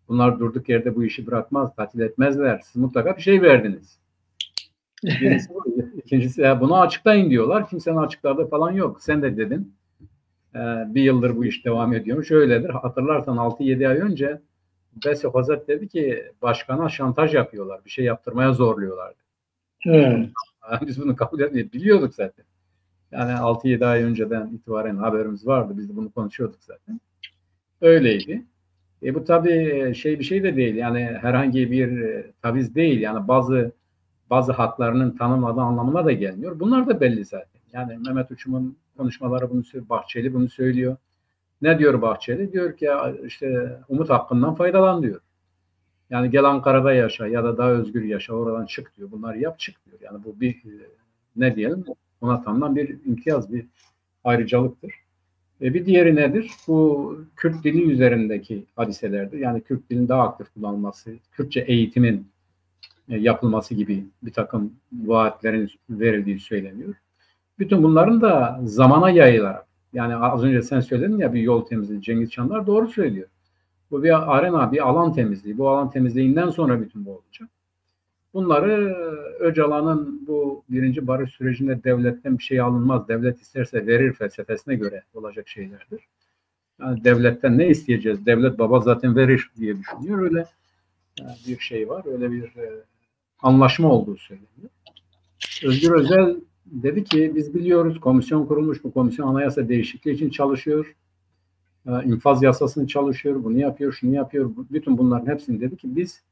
Bunlar durduk yerde bu işi bırakmaz, tatil etmezler. Siz mutlaka bir şey verdiniz. Birincisi bu. İkincisi bunu açıklayın diyorlar. Kimsenin açıkladığı falan yok. Sen de dedin. Bir yıldır bu iş devam ediyormuş. Öyledir. Hatırlarsan 6-7 ay önce Besyo Hazret dedi ki başkana şantaj yapıyorlar. Bir şey yaptırmaya zorluyorlardı. Evet. Biz bunu kabul etmeyi biliyorduk zaten. Yani 6-7 ay önceden itibaren haberimiz vardı. Biz de bunu konuşuyorduk zaten. Öyleydi. Bu tabii bir şey de değil. Yani herhangi bir taviz değil. Yani bazı haklarının tanınmadığı anlamına da gelmiyor. Bunlar da belli zaten. Yani Mehmet Uçum'un konuşmaları bunu söylüyor. Bahçeli bunu söylüyor. Ne diyor Bahçeli? Diyor ki işte umut hakkından faydalan diyor. Yani gel Ankara'da yaşa ya da daha özgür yaşa oradan çık diyor. Bunları yap çık diyor. Yani bu bir ne diyelim ona tanınan bir imtiyaz, bir ayrıcalıktır. Bir diğeri nedir? Bu Kürt dili üzerindeki hadiselerdir. Yani Kürt dilinin daha aktif kullanılması, Kürtçe eğitimin yapılması gibi bir takım vaatlerin verildiği söyleniyor. Bütün bunların da zamana yayılarak, yani az önce sen söyledin ya bir yol temizliği, Cengiz Çandar doğru söylüyor. Bu bir arena, bir alan temizliği. Bu alan temizliğinden sonra bütün bu olacak. Bunları Öcalan'ın bu 1. barış sürecinde devletten bir şey alınmaz. Devlet isterse verir felsefesine göre olacak şeylerdir. Yani devletten ne isteyeceğiz? Devlet baba zaten verir diye düşünüyor. Öyle bir şey var. Öyle bir anlaşma olduğu söyleniyor. Özgür Özel dedi ki biz biliyoruz komisyon kurulmuş. Bu komisyon anayasa değişikliği için çalışıyor. İnfaz yasasını çalışıyor. Bunu yapıyor, şunu yapıyor. Bütün bunların hepsini dedi ki biz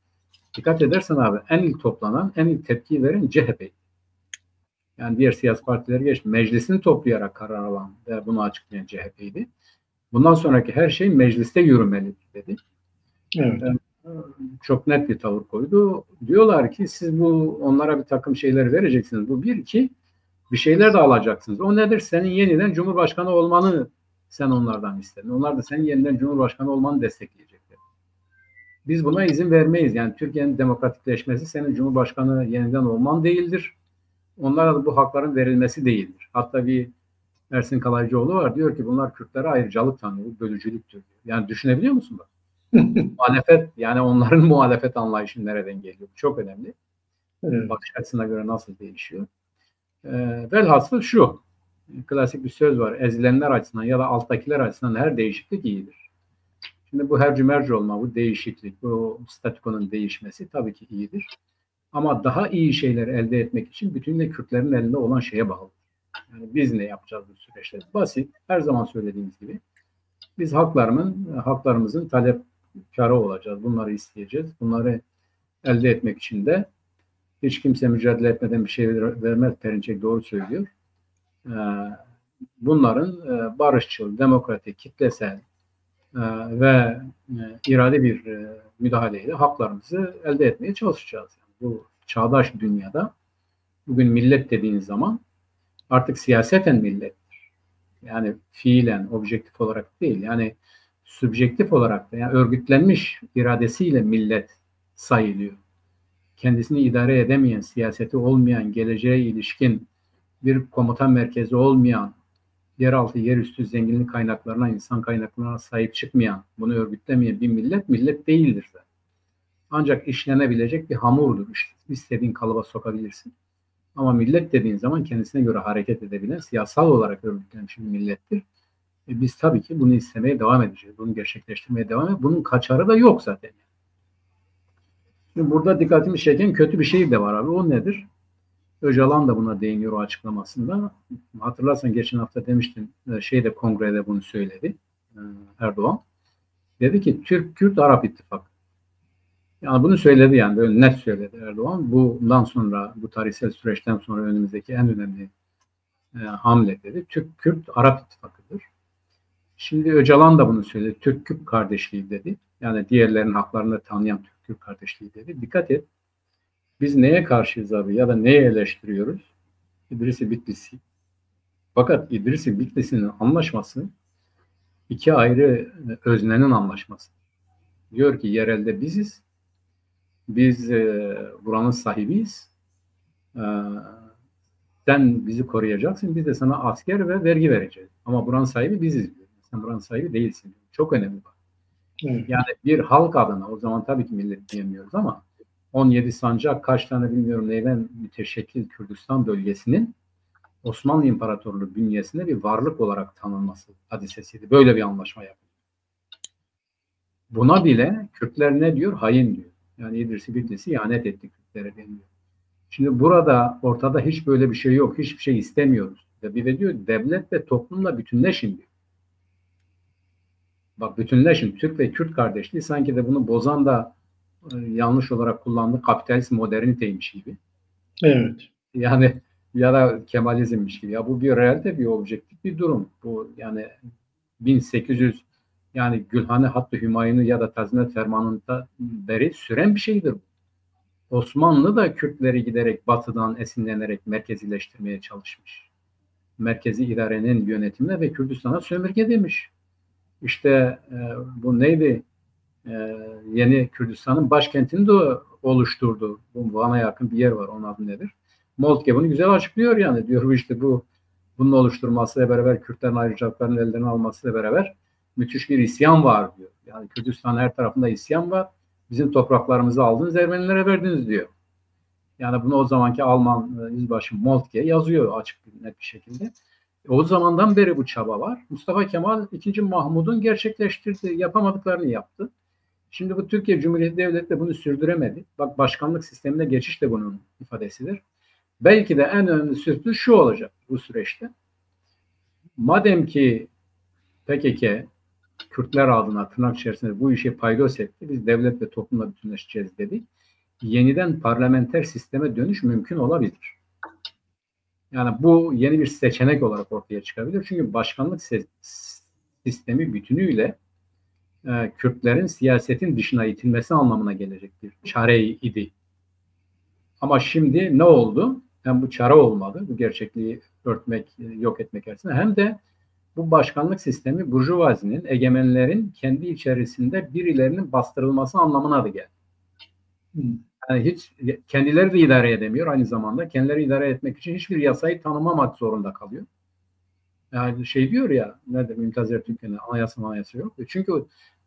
dikkat edersen abi en ilk toplanan, en ilk tepki veren CHP. Yani diğer siyasi partileri geç. Meclisini toplayarak karar alan ve bunu açıklayan CHP'ydi. Bundan sonraki her şey mecliste yürümeli dedi. Evet. çok net bir tavır koydu. Diyorlar ki siz onlara bir takım şeyler vereceksiniz. Bu bir, iki bir şeyler de alacaksınız. O nedir? Senin yeniden Cumhurbaşkanı olmanı sen onlardan istedin. Onlar da senin yeniden Cumhurbaşkanı olmanı destekleyecekler. Biz buna izin vermeyiz. Yani Türkiye'nin demokratikleşmesi senin Cumhurbaşkanı yeniden olman değildir. Onlara da bu hakların verilmesi değildir. Hatta bir Ersin Kalaycıoğlu var. Diyor ki bunlar Kürtlere ayrıcalık tanıyor. Bölücülüktür. Yani düşünebiliyor musun bak? Muhalefet, yani onların muhalefet anlayışı nereden geliyor? Çok önemli. Evet. Bakış açısına göre nasıl değişiyor? Velhasıl şu. Klasik bir söz var. Ezilenler açısından ya da alttakiler açısından her değişiklik iyidir. Şimdi bu hercü merci olma, bu değişiklik, bu statükonun değişmesi tabii ki iyidir. Ama daha iyi şeyler elde etmek için bütünle Kürtlerin elinde olan şeye bağlı. Yani biz ne yapacağız bu süreçte? Basit. Her zaman söylediğimiz gibi. Biz haklarımızın talepkarı olacağız. Bunları isteyeceğiz. Bunları elde etmek için de hiç kimse mücadele etmeden bir şey vermez. Perinçek doğru söylüyor. Bunların barışçıl, demokratik, kitlesel ve irade bir müdahaleyle haklarımızı elde etmeye çalışacağız. Yani bu çağdaş dünyada bugün millet dediğiniz zaman artık siyaseten millettir. Yani fiilen, objektif olarak değil. Yani subjektif olarak da, yani örgütlenmiş iradesiyle millet sayılıyor. Kendisini idare edemeyen, siyaseti olmayan, geleceğe ilişkin bir komutan merkezi olmayan, yeraltı, yerüstü zenginlik kaynaklarına, insan kaynaklarına sahip çıkmayan, bunu örgütlemeyen bir millet değildir zaten. Ancak işlenebilecek bir hamurdur. İşte istediğin kalıba sokabilirsin. Ama millet dediğin zaman kendisine göre hareket edebilen, siyasal olarak örgütlenmiş bir millettir. Biz tabii ki bunu istemeye devam edeceğiz. Bunu gerçekleştirmeye devam edeceğiz. Bunun kaçarı da yok zaten. Şimdi burada dikkatimi çeken kötü bir şey de var abi. O nedir? Öcalan da buna değiniyor o açıklamasında. Hatırlarsan geçen hafta demiştim, kongrede bunu söyledi Erdoğan. Dedi ki Türk-Kürt-Arap İttifakı. Yani bunu söyledi, yani böyle net söyledi Erdoğan. Bundan sonra, bu tarihsel süreçten sonra önümüzdeki en önemli hamle dedi. Türk-Kürt-Arap İttifakı'dır. Şimdi Öcalan da bunu söyledi. Türk-Kürt kardeşliği dedi. Yani diğerlerinin haklarını tanıyan Türk-Kürt kardeşliği dedi. Dikkat et. Biz neye karşıyız abi ya da neye eleştiriyoruz? İdris-i Bitlisi. Fakat İdris-i Bitlisi'nin anlaşması iki ayrı öznenin anlaşması. Diyor ki yerelde biziz. Biz buranın sahibiyiz. Sen bizi koruyacaksın. Biz de sana asker ve vergi vereceğiz. Ama buranın sahibi biziz diyor. Sen buranın sahibi değilsin diyor. Çok önemli bak. Evet. Yani bir halk adına, o zaman tabii ki millet diyemiyoruz ama 17 sancak, kaç tane bilmiyorum neyden müteşekkil Kürdistan bölgesinin Osmanlı İmparatorluğu bünyesinde bir varlık olarak tanınması hadisesiydi. Böyle bir anlaşma yapıldı. Buna bile Kürtler ne diyor? Hain diyor. Yani İdris-i Bitlisi ihanet etti Kürtlere deniyor. Şimdi burada ortada hiç böyle bir şey yok. Hiçbir şey istemiyoruz. Ve bir de diyor devlet ve toplumla bütünleşin diyor. Bak bütünleşin. Türk ve Kürt kardeşliği sanki de bunu bozan da yanlış olarak kullandığı kapitalist moderniteymiş gibi. Evet. Yani ya da Kemalizmmiş gibi. Ya bu bir realite, bir objektif bir durum. Bu yani 1800 yani Gülhane Hattı Hümayun'u ya da Tazminat Fermanı'nda beri süren bir şeydir. Osmanlı da Kürtleri giderek batıdan esinlenerek merkezileştirmeye çalışmış. Merkezi idarenin yönetimine ve Kürdistan'a sömürge demiş. İşte bu neydi? Yeni Kürdistan'ın başkentini de oluşturdu. Bu Van'a yakın bir yer var. Onun adı nedir? Moltke bunu güzel açıklıyor yani. Diyor işte bunun oluşturmasıyla beraber Kürtlerin ayrıcalıklarını ellerine almasıyla beraber müthiş bir isyan var diyor. Yani Kürdistan her tarafında isyan var. Bizim topraklarımızı aldınız, Ermenilere verdiniz diyor. Yani bunu o zamanki Alman yüzbaşı Moltke yazıyor açık net bir şekilde. O zamandan beri bu çaba var. Mustafa Kemal 2. Mahmud'un gerçekleştirdiği, yapamadıklarını yaptı. Şimdi bu Türkiye Cumhuriyeti Devleti de bunu sürdüremedi. Bak başkanlık sistemine geçiş de bunun ifadesidir. Belki de en önemli sürpriz şu olacak bu süreçte. Madem ki PKK Kürtler adına tırnak içerisinde bu işe paydos etti, biz devlet ve toplumla bütünleşeceğiz dedik. Yeniden parlamenter sisteme dönüş mümkün olabilir. Yani bu yeni bir seçenek olarak ortaya çıkabilir. Çünkü başkanlık sistemi bütünüyle Kürtlerin siyasetin dışına itilmesi anlamına gelecek bir çare idi. Ama şimdi ne oldu? Hem bu çare olmadı, bu gerçekliği örtmek, yok etmek arasında, hem de bu başkanlık sistemi burjuvazinin, egemenlerin kendi içerisinde birilerinin bastırılması anlamına da geldi. Yani hiç kendileri de idare edemiyor, aynı zamanda kendileri idare etmek için hiçbir yasayı tanımamak zorunda kalıyor. Yani şey diyor ya, nedir Mümtaz Ertürk'ün anayasa yok. Çünkü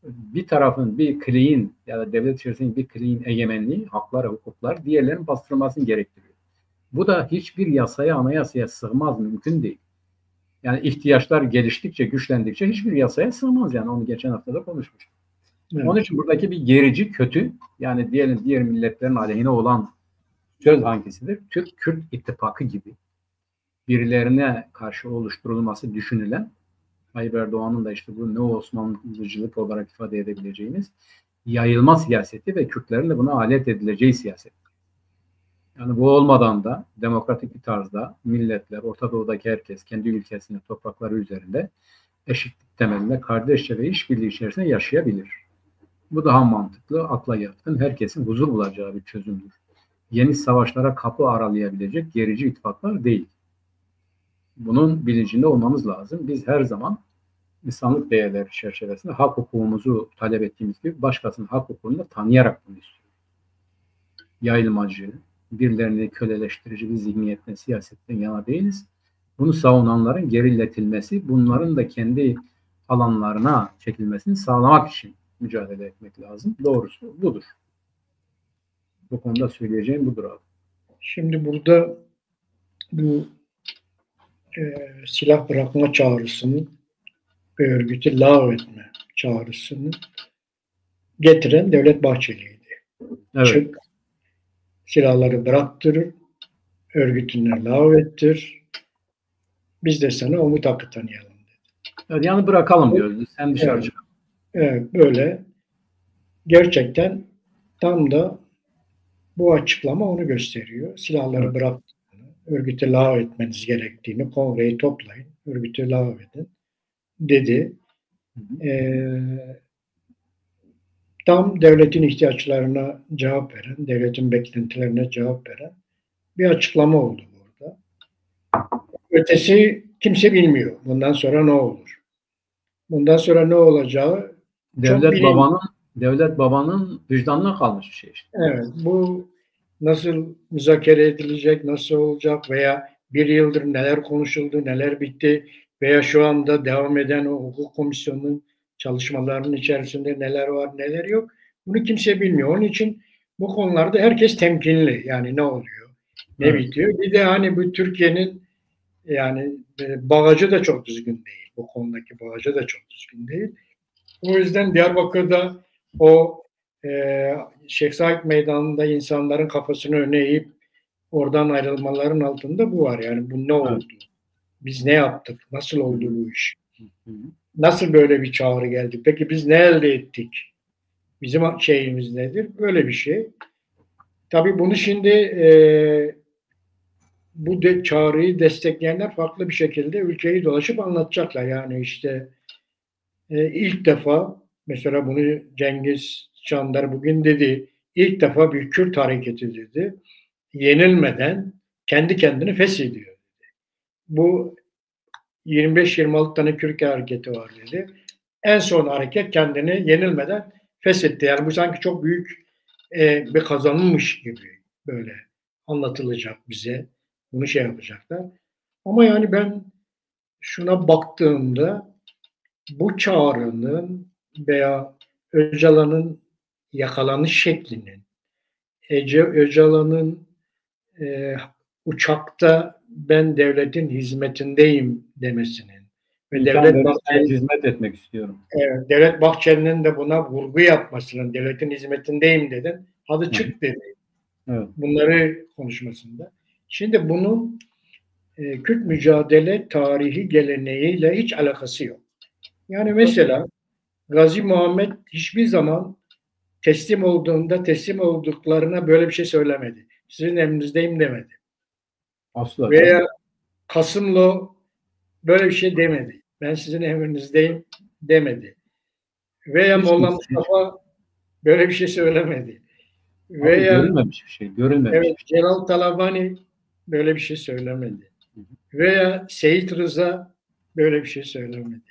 bir tarafın, bir kliğin ya da devlet içerisinde bir kliğin egemenliği, haklar, hukuklar diğerlerinin bastırılmasını gerektiriyor. Bu da hiçbir yasaya, anayasaya sığmaz, mümkün değil. Yani ihtiyaçlar geliştikçe, güçlendikçe hiçbir yasaya sığmaz. Yani onu geçen hafta da konuşmuştuk. Evet. Onun için buradaki bir gerici, kötü, yani diğer milletlerin aleyhine olan söz hangisidir? Türk-Kürt ittifakı gibi birilerine karşı oluşturulması düşünülen, Tayyip Erdoğan'ın da işte bu neo-Osmanlıcılık olarak ifade edebileceğimiz yayılma siyaseti ve Kürtlerin de buna alet edileceği siyaset. Yani bu olmadan da demokratik bir tarzda milletler, Orta Doğu'daki herkes kendi ülkesinin toprakları üzerinde eşitlik temelinde kardeşçe ve işbirliği içerisinde yaşayabilir. Bu daha mantıklı, akla yatkın, herkesin huzur bulacağı bir çözümdür. Yeni savaşlara kapı aralayabilecek gerici ittifaklar değil. Bunun bilincinde olmamız lazım. Biz her zaman insanlık değerleri çerçevesinde hak hukukumuzu talep ettiğimiz gibi başkasının hak hukukunu da tanıyarak bunu istiyoruz. Yayılmacı, birilerini köleleştirici bir zihniyetten, siyasetten yana değiliz. Bunu savunanların geriletilmesi, bunların da kendi alanlarına çekilmesini sağlamak için mücadele etmek lazım. Doğrusu budur. Bu konuda söyleyeceğim budur abi. Şimdi burada bu silah bırakma çağrısını ve örgütü lağvetme çağrısını getiren Devlet Bahçeli'ydi. Evet. Çık, silahları bıraktırır, örgütünü lağvettir, biz de sana umut hakkı tanıyalım dedi. Yani bırakalım diyoruz. Sen dışarı çık. Evet, böyle. Gerçekten tam da bu açıklama onu gösteriyor. Silahları bıraktığını, örgütü lağvetmeniz gerektiğini, kongreyi toplayın, örgütü lağvedin dedi. Tam devletin ihtiyaçlarına cevap veren, devletin beklentilerine cevap veren bir açıklama oldu burada. Ötesi kimse bilmiyor. Bundan sonra ne olur? Bundan sonra ne olacağı devlet babanın vicdanına kalmış bir şey işte. Evet, bu nasıl müzakere edilecek, nasıl olacak veya bir yıldır neler konuşuldu, neler bitti veya şu anda devam eden o hukuk komisyonunun çalışmalarının içerisinde neler var, neler yok. Bunu kimse bilmiyor. Onun için bu konularda herkes temkinli. Yani ne oluyor, ne bitiyor. Bir de hani bu Türkiye'nin yani bagajı da çok düzgün değil. Bu konudaki bagajı da çok düzgün değil. O yüzden Diyarbakır'da o Şeyh Said Meydanı'nda insanların kafasını öne eğip oradan ayrılmaların altında bu var. Yani bu ne oldu? Biz ne yaptık? Nasıl oldu bu iş? Nasıl böyle bir çağrı geldi? Peki biz ne elde ettik? Bizim şeyimiz nedir? Böyle bir şey. Tabii bunu şimdi bu çağrıyı destekleyenler farklı bir şekilde ülkeyi dolaşıp anlatacaklar. Yani işte ilk defa mesela bunu Cengiz Çandar bugün dedi. İlk defa bir Kürt hareketi dedi. Yenilmeden kendi kendini feshediyor. Bu 25-26 tane Kürt hareketi var dedi. En son hareket kendini yenilmeden feshetti. Yani bu sanki çok büyük bir kazanılmış gibi böyle anlatılacak bize. Bunu şey yapacaklar. Ama yani ben şuna baktığımda bu çağrının veya Öcalan'ın yakalanış şeklinin, Öcalan'ın uçakta ben devletin hizmetindeyim demesinin ve hizmet etmek istiyorum. Devlet Bahçeli'nin de buna vurgu yapmasının, devletin hizmetindeyim dedin, hadi çık dedi. Evet. Bunları konuşmasında. Şimdi bunun Kürt mücadele tarihi geleneğiyle hiç alakası yok. Yani mesela Gazi Muhammed hiçbir zaman teslim olduklarına böyle bir şey söylemedi. Sizin emrinizdeyim demedi. Asla. Veya Kasımlo böyle bir şey demedi. Ben sizin emrinizdeyim demedi. Veya Molla Mustafa böyle bir şey söylemedi. Veya görülmemiş bir şey, görülmemiş. Evet, Celal Talabani böyle bir şey söylemedi. Veya Seyit Rıza böyle bir şey söylemedi.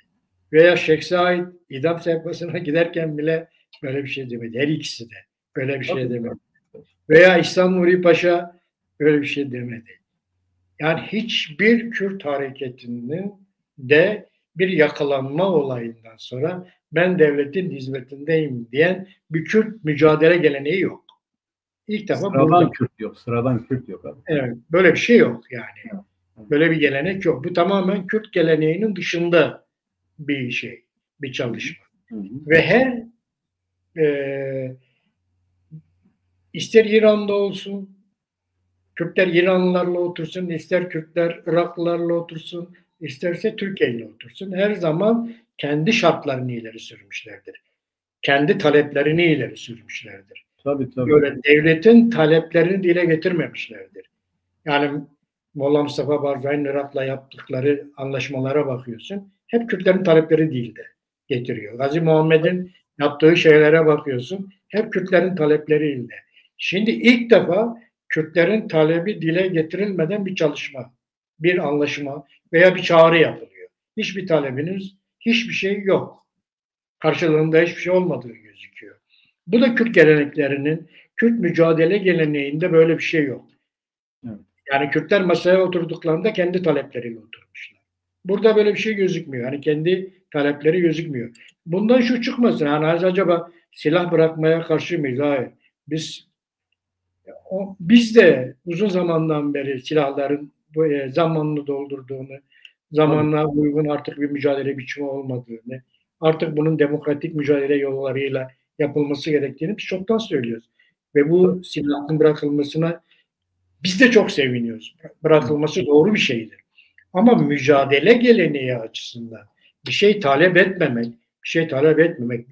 Veya Şeyh Said idam sehpasına giderken bile böyle bir şey demedi. Her ikisi de böyle bir şey demedi. Veya İhsan Nuri Paşa böyle bir şey demedi. Yani hiçbir Kürt hareketinin de bir yakalanma olayından sonra ben devletin hizmetindeyim diyen bir Kürt mücadele geleneği yok. İlk defa sıradan burada. Kürt yok. Sıradan Kürt yok abi. Evet, böyle bir şey yok yani. Böyle bir gelenek yok. Bu tamamen Kürt geleneğinin dışında bir şey, bir çalışma. Ve her ister İran'da olsun, Kürtler İranlılarla otursun, ister Kürtler Iraklılarla otursun, isterse Türkiye ile otursun. Her zaman kendi şartlarını ileri sürmüşlerdir. Kendi taleplerini ileri sürmüşlerdir. Tabii. Böyle devletin taleplerini dile getirmemişlerdir. Yani Molla Mustafa Barzani'nin Irak'la yaptıkları anlaşmalara bakıyorsun. Hep Kürtlerin talepleri değil de getiriyor. Gazi Muhammed'in yaptığı şeylere bakıyorsun. Hep Kürtlerin talepleriyle. Şimdi ilk defa Kürtlerin talebi dile getirilmeden bir çalışma, bir anlaşma veya bir çağrı yapılıyor. Hiçbir talebiniz, hiçbir şey yok. Karşılığında hiçbir şey olmadığı gözüküyor. Bu da Kürt geleneklerinin, Kürt mücadele geleneğinde böyle bir şey yok. Evet. Yani Kürtler masaya oturduklarında kendi talepleriyle oturmuşlar. Burada böyle bir şey gözükmüyor. Yani kendi talepleri gözükmüyor. Bundan şu çıkmasın. Yani acaba silah bırakmaya karşı mıyız? Hayır. Biz de uzun zamandan beri silahların zamanını doldurduğunu, zamanla uygun artık bir mücadele biçimi olmadığını, artık bunun demokratik mücadele yollarıyla yapılması gerektiğini biz çoktan söylüyoruz. Ve bu silahın bırakılmasına biz de çok seviniyoruz. Bırakılması doğru bir şeydir. Ama mücadele geleneği açısından bir şey talep etmemek,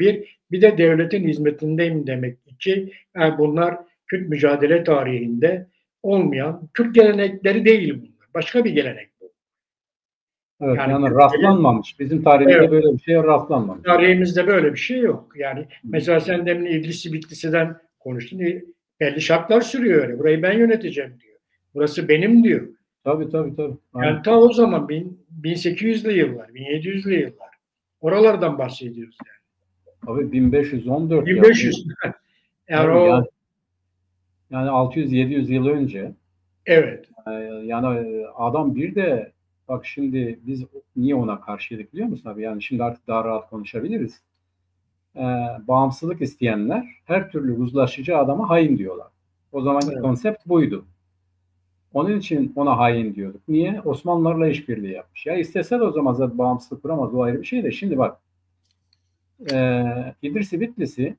bir de devletin hizmetindeyim demek. İki, yani bunlar Kürt mücadele tarihinde olmayan Kürt gelenekleri değil bunlar. Başka bir gelenek bu. Evet, yani rastlanmamış. Bizim tarihimizde böyle bir şey rastlanmamış. Tarihimizde böyle bir şey yok. Yani mesela sen demin İdrisi Bitlisi'den konuştun. Belli şartlar sürüyor öyle. Burayı ben yöneteceğim diyor. Burası benim diyor. Tabii. Yani ta o zaman 1800'lü yıllar, 1700'lü yıllar. Oralardan bahsediyoruz yani. Tabii 1514. 1500. Yani 600-700 yıl önce. Evet. Yani adam bir de bak şimdi biz niye ona karşıydık biliyor musun abi? Yani şimdi artık daha rahat konuşabiliriz. Bağımsızlık isteyenler her türlü uzlaşıcı adama hain diyorlar. O zamanki konsept buydu. Onun için ona hain diyorduk. Niye? Osmanlılarla işbirliği yapmış. Ya istese de o zaman zaten bağımsızlık kuramaz. O ayrı bir şey de. Şimdi bak İdrisi Bitlisi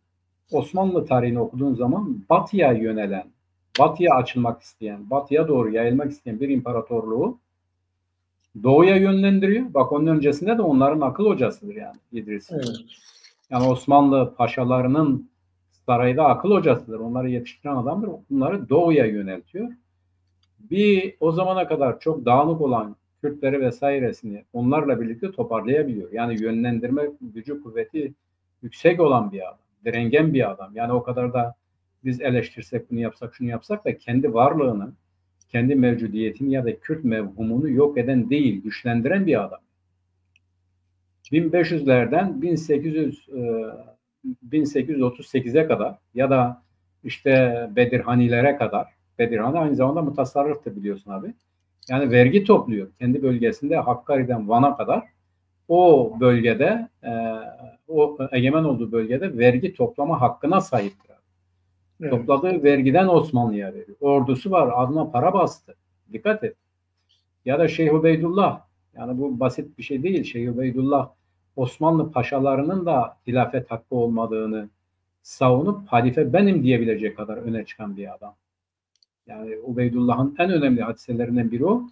Osmanlı tarihini okuduğun zaman batıya yönelen, batıya açılmak isteyen, batıya doğru yayılmak isteyen bir imparatorluğu doğuya yönlendiriyor. Bak onun öncesinde de onların akıl hocasıdır yani İdris. Evet. Yani Osmanlı paşalarının sarayda akıl hocasıdır. Onları yetiştiren adamdır. Bunları doğuya yöneltiyor. Bir o zamana kadar çok dağınık olan Kürtleri vesairesini onlarla birlikte toparlayabiliyor. Yani yönlendirme gücü, kuvveti yüksek olan bir adam. Direngen bir adam. Yani o kadar da biz eleştirsek, bunu yapsak, şunu yapsak da kendi varlığını, kendi mevcudiyetini ya da Kürt mevhumunu yok eden değil, güçlendiren bir adam. 1500'lerden 1838'e kadar ya da işte Bedirhanilere kadar, Bedirhani aynı zamanda mutasarrıftır biliyorsun abi. Yani vergi topluyor. Kendi bölgesinde Hakkari'den Van'a kadar o bölgede, o egemen olduğu bölgede vergi toplama hakkına sahiptir. Evet. Topladığı vergiden Osmanlı'ya veriyor. Ordusu var, adına para bastı. Dikkat et. Ya da Şeyh Ubeydullah, yani bu basit bir şey değil. Şeyh Ubeydullah Osmanlı paşalarının da hilafet hakkı olmadığını savunup halife benim diyebilecek kadar öne çıkan bir adam. Yani Ubeydullah'ın en önemli hadiselerinden biri o.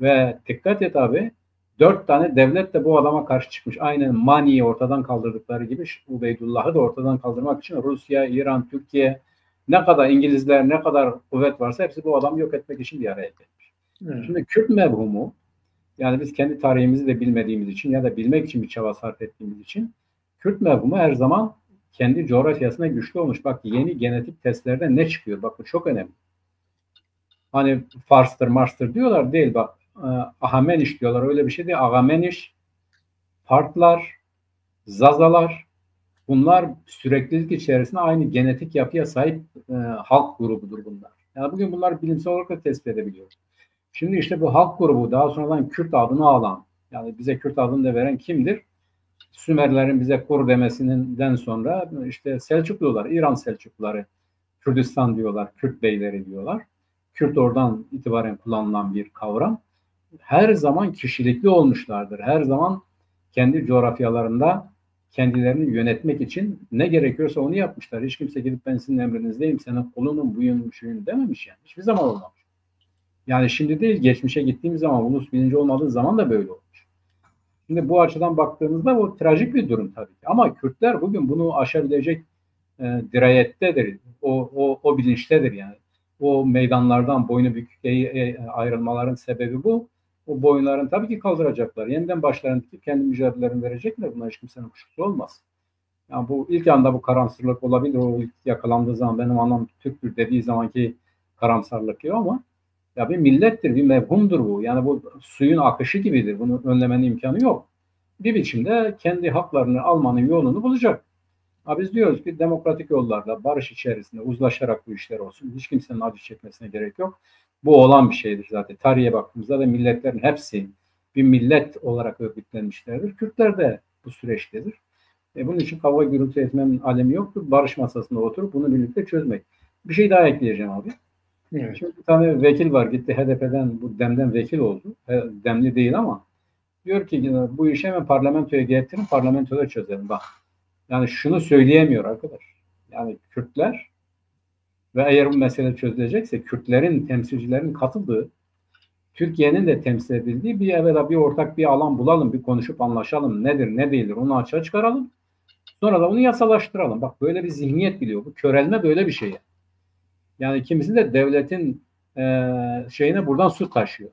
Ve dikkat et abi, 4 tane devlet de bu adama karşı çıkmış. Aynen Mani'yi ortadan kaldırdıkları gibi Ubeydullah'ı da ortadan kaldırmak için Rusya, İran, Türkiye, ne kadar İngilizler, ne kadar kuvvet varsa hepsi bu adamı yok etmek için bir araya gelmiş. Evet. Şimdi Kürt mevhumu, yani biz kendi tarihimizi de bilmediğimiz için ya da bilmek için bir çaba sarf ettiğimiz için Kürt mevhumu her zaman kendi coğrafyasına güçlü olmuş. Bak yeni genetik testlerde ne çıkıyor? Bak bu çok önemli. Hani Fars'tır, Mars'tır diyorlar. Değil bak. Ahameniş diyorlar. Öyle bir şey değil. Agameniş, Partlar, Zazalar, bunlar süreklilik içerisinde aynı genetik yapıya sahip halk grubudur bunlar. Yani bugün bunlar bilimsel olarak da tespit edebiliyoruz. Şimdi işte bu halk grubu daha sonradan Kürt adını alan, yani bize Kürt adını da veren kimdir? Sümerlerin bize Kur demesinden sonra işte Selçuklular, İran Selçukluları, Kürdistan diyorlar, Kürt beyleri diyorlar. Kürt oradan itibaren kullanılan bir kavram. Her zaman kişilikli olmuşlardır. Her zaman kendi coğrafyalarında kendilerini yönetmek için ne gerekiyorsa onu yapmışlar. Hiç kimse gidip ben sizin emrinizdeyim, senin kulunum, buyum, şuyum dememiş yani. Hiçbir zaman olmamış. Yani şimdi değil, geçmişe gittiğimiz zaman, ulus bilinci olmadığı zaman da böyle olmuş. Şimdi bu açıdan baktığımızda o trajik bir durum tabii ki. Ama Kürtler bugün bunu aşabilecek dirayettedir. O bilinçtedir yani. O meydanlardan boynu bükük ayrılmaların sebebi bu. O boyunların tabii ki kaldıracaklar. Yeniden başlarını tutup kendi mücadelelerini verecekler. Buna hiç kimsenin kuşkusu olmaz. Yani bu ilk anda bu karamsarlık olabilir. O ilk yakalandığı zaman benim anlam Türktür dediği zamanki karamsarlık yok ama ya bir millettir, bir mevhumdur bu. Yani bu suyun akışı gibidir. Bunu önlemenin imkanı yok. Bir biçimde kendi haklarını almanın yolunu bulacak. Ha biz diyoruz ki demokratik yollarla, barış içerisinde uzlaşarak bu işler olsun. Hiç kimsenin acı çekmesine gerek yok. Bu olan bir şeydir zaten. Tarihe baktığımızda da milletlerin hepsi bir millet olarak örgütlenmişlerdir. Kürtler de bu süreçtedir. Bunun için kavga gürültü etmenin alemi yoktur. Barış masasında oturup bunu birlikte çözmek. Bir şey daha ekleyeceğim abi. Evet. Şimdi bir tane vekil var. Gitti HDP'den, bu DEM'den vekil oldu. DEM'li değil ama diyor ki bu işi hemen parlamentoya getirin, parlamentoda çözelim. Bak. Yani şunu söyleyemiyor arkadaş. Yani Kürtler ve eğer bu mesele çözülecekse Kürtlerin temsilcilerinin katıldığı, Türkiye'nin de temsil edildiği bir ortak bir alan bulalım, bir konuşup anlaşalım. Nedir, ne değildir onu açığa çıkaralım. Sonra da onu yasalaştıralım. Bak böyle bir zihniyet biliyor. Bu körelme böyle bir şey. Yani kimisi de devletin şeyine buradan su taşıyor.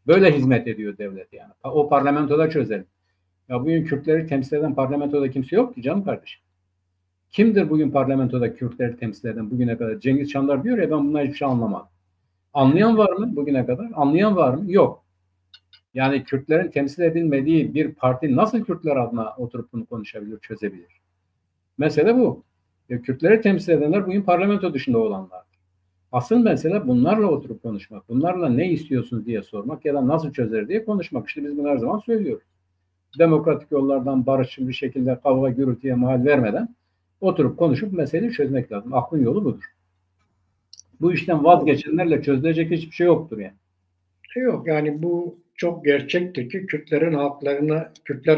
Böyle hizmet ediyor devlet yani. O parlamentoda çözelim. Ya bugün Kürtleri temsil eden parlamentoda kimse yok ki canım kardeşim. Kimdir bugün parlamentoda Kürtleri temsil eden bugüne kadar? Cengiz Çandar diyor ya ben bundan hiçbir şey anlamadım. Anlayan var mı bugüne kadar? Anlayan var mı? Yok. Yani Kürtlerin temsil edilmediği bir parti nasıl Kürtler adına oturup bunu konuşabilir, çözebilir? Mesele bu. Kürtleri temsil edenler bugün parlamento dışında olanlar. Asıl mesele bunlarla oturup konuşmak. Bunlarla ne istiyorsunuz diye sormak ya da nasıl çözer diye konuşmak. İşte biz bunu her zaman söylüyoruz. Demokratik yollardan barışçıl bir şekilde kavga gürültüye mahal vermeden oturup konuşup meseleyi çözmek lazım. Aklın yolu budur. Bu işten vazgeçenlerle çözülecek hiçbir şey yoktur yani. Yok yani bu çok gerçektir ki Kürtler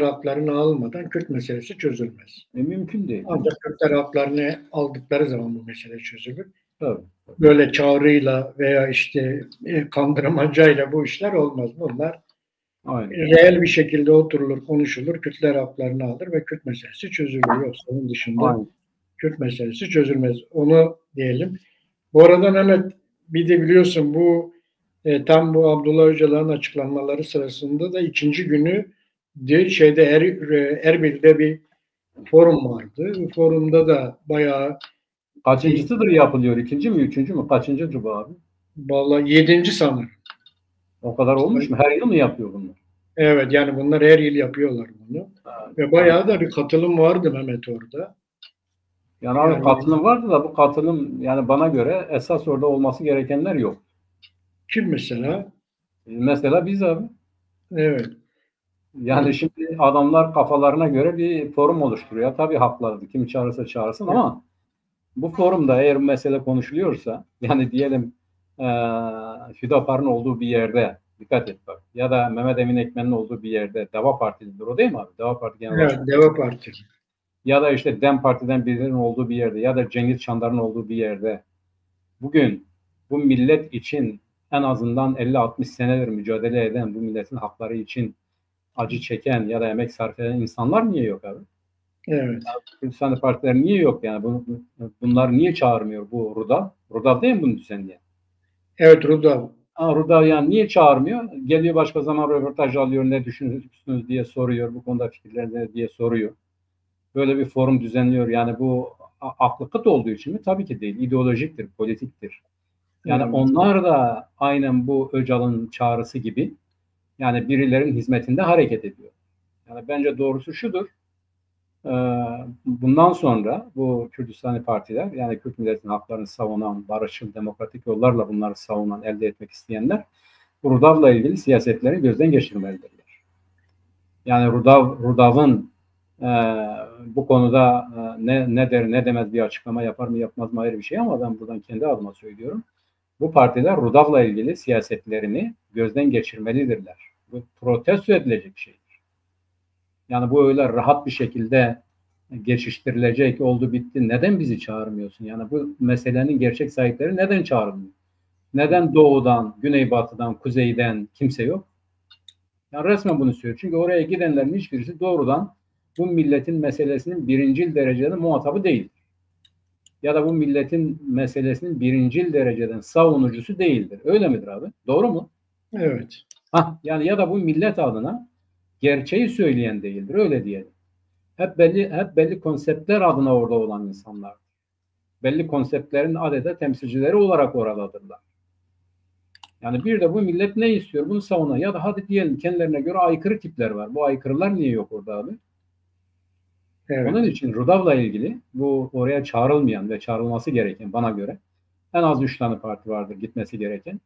haklarını almadan Kürt meselesi çözülmez. Mümkün değil. Ancak Kürtler haklarını aldıkları zaman bu mesele çözülür. Tabii. Böyle çağrıyla veya işte kandırmacayla bu işler olmaz. Bunlar reel bir şekilde oturulur, konuşulur, Kürtler haklarını alır ve Kürt meselesi çözülür. Yoksa onun dışında Kürt meselesi çözülmez. Onu diyelim. Bu arada Mehmet bir de biliyorsun bu tam bu Abdullah Öcalan'ın açıklamaları sırasında da ikinci günü Erbil'de bir forum vardı. Bu forumda da bayağı kaçıncısıdır yapılıyor? İkinci mi? Üçüncü mü? Kaçıncıdır bu abi? Vallahi 7. sanırım. O kadar olmuş mu? Her yıl mı yapıyor bunlar? Evet yani bunlar her yıl yapıyorlar bunu. Ve bayağı da bir katılım vardı Mehmet orada. Yani abi katılım vardı da bu katılım yani bana göre esas orada olması gerekenler yok. Kim mesela? Mesela biz abi. Evet. Yani şimdi adamlar kafalarına göre bir forum oluşturuyor. Tabii haklardı. Kim çağırırsa çağırsın ama bu forumda eğer mesele konuşuluyorsa yani diyelim Hüdapar'ın olduğu bir yerde dikkat et bak ya da Mehmet Emin Ekmen'in olduğu bir yerde Deva Partisi'dir o değil mi abi? Deva Parti Genel Evet, Deva Parti. Ya da işte DEM Parti'den birilerinin olduğu bir yerde ya da Cengiz Çandar'ın olduğu bir yerde bugün bu millet için en azından 50-60 senedir mücadele eden bu milletin hakları için acı çeken ya da emek sarf eden insanlar niye yok abi? Evet. Kürdistan partiler niye yok yani? Bunlar niye çağırmıyor bu Rudav? Rudav değil mi bunu düzenleyen? Evet Rudav. Rudav yani niye çağırmıyor? Geliyor başka zaman röportaj alıyor, ne düşünüyorsunuz diye soruyor. Bu konuda fikirleriniz diye soruyor. böyle bir forum düzenliyor. Yani bu aklı kıt olduğu için mi? Tabii ki değil. İdeolojiktir, politiktir. Yani onlar da aynen bu Öcal'ın çağrısı gibi yani birilerinin hizmetinde hareket ediyor. Yani bence doğrusu şudur. Bundan sonra bu Kürdistani partiler, yani Kürt milletin haklarını savunan, barışçıl, demokratik yollarla bunları savunan, elde etmek isteyenler Rudav'la ilgili siyasetlerini gözden geçirmelidirler. Yani Rudav'ın bu konuda ne der ne demez bir açıklama yapar mı yapmaz mı ayrı bir şey, ama ben buradan kendi adıma söylüyorum. Bu partiler Rudav'la ilgili siyasetlerini gözden geçirmelidirler. Bu protesto edilecek bir şeydir. Yani bu öyle rahat bir şekilde geçiştirilecek, oldu bitti. Neden bizi çağırmıyorsun? Yani bu meselenin gerçek sahipleri neden çağrılmıyor? Neden doğudan, güneybatıdan, kuzeyden kimse yok? Yani resmen bunu söylüyor. Çünkü oraya gidenlerin hiçbirisi doğrudan bu milletin meselesinin birincil derecede muhatabı değil. Ya da bu milletin meselesinin birincil dereceden savunucusu değildir. Öyle midir abi? Doğru mu? Evet. Yani ya da bu millet adına gerçeği söyleyen değildir. Öyle diyelim. Hep belli konseptler adına orada olan insanlar. Belli konseptlerin adeta temsilcileri olarak oradadırlar. Yani bir de bu millet ne istiyor? Bunu savunan, ya da hadi diyelim kendilerine göre aykırı tipler var. Bu aykırılar niye yok orada abi? Evet. Onun için Rudav'la ilgili bu oraya çağrılmayan ve çağrılması gereken, bana göre en az 3 tane parti vardır gitmesi gereken.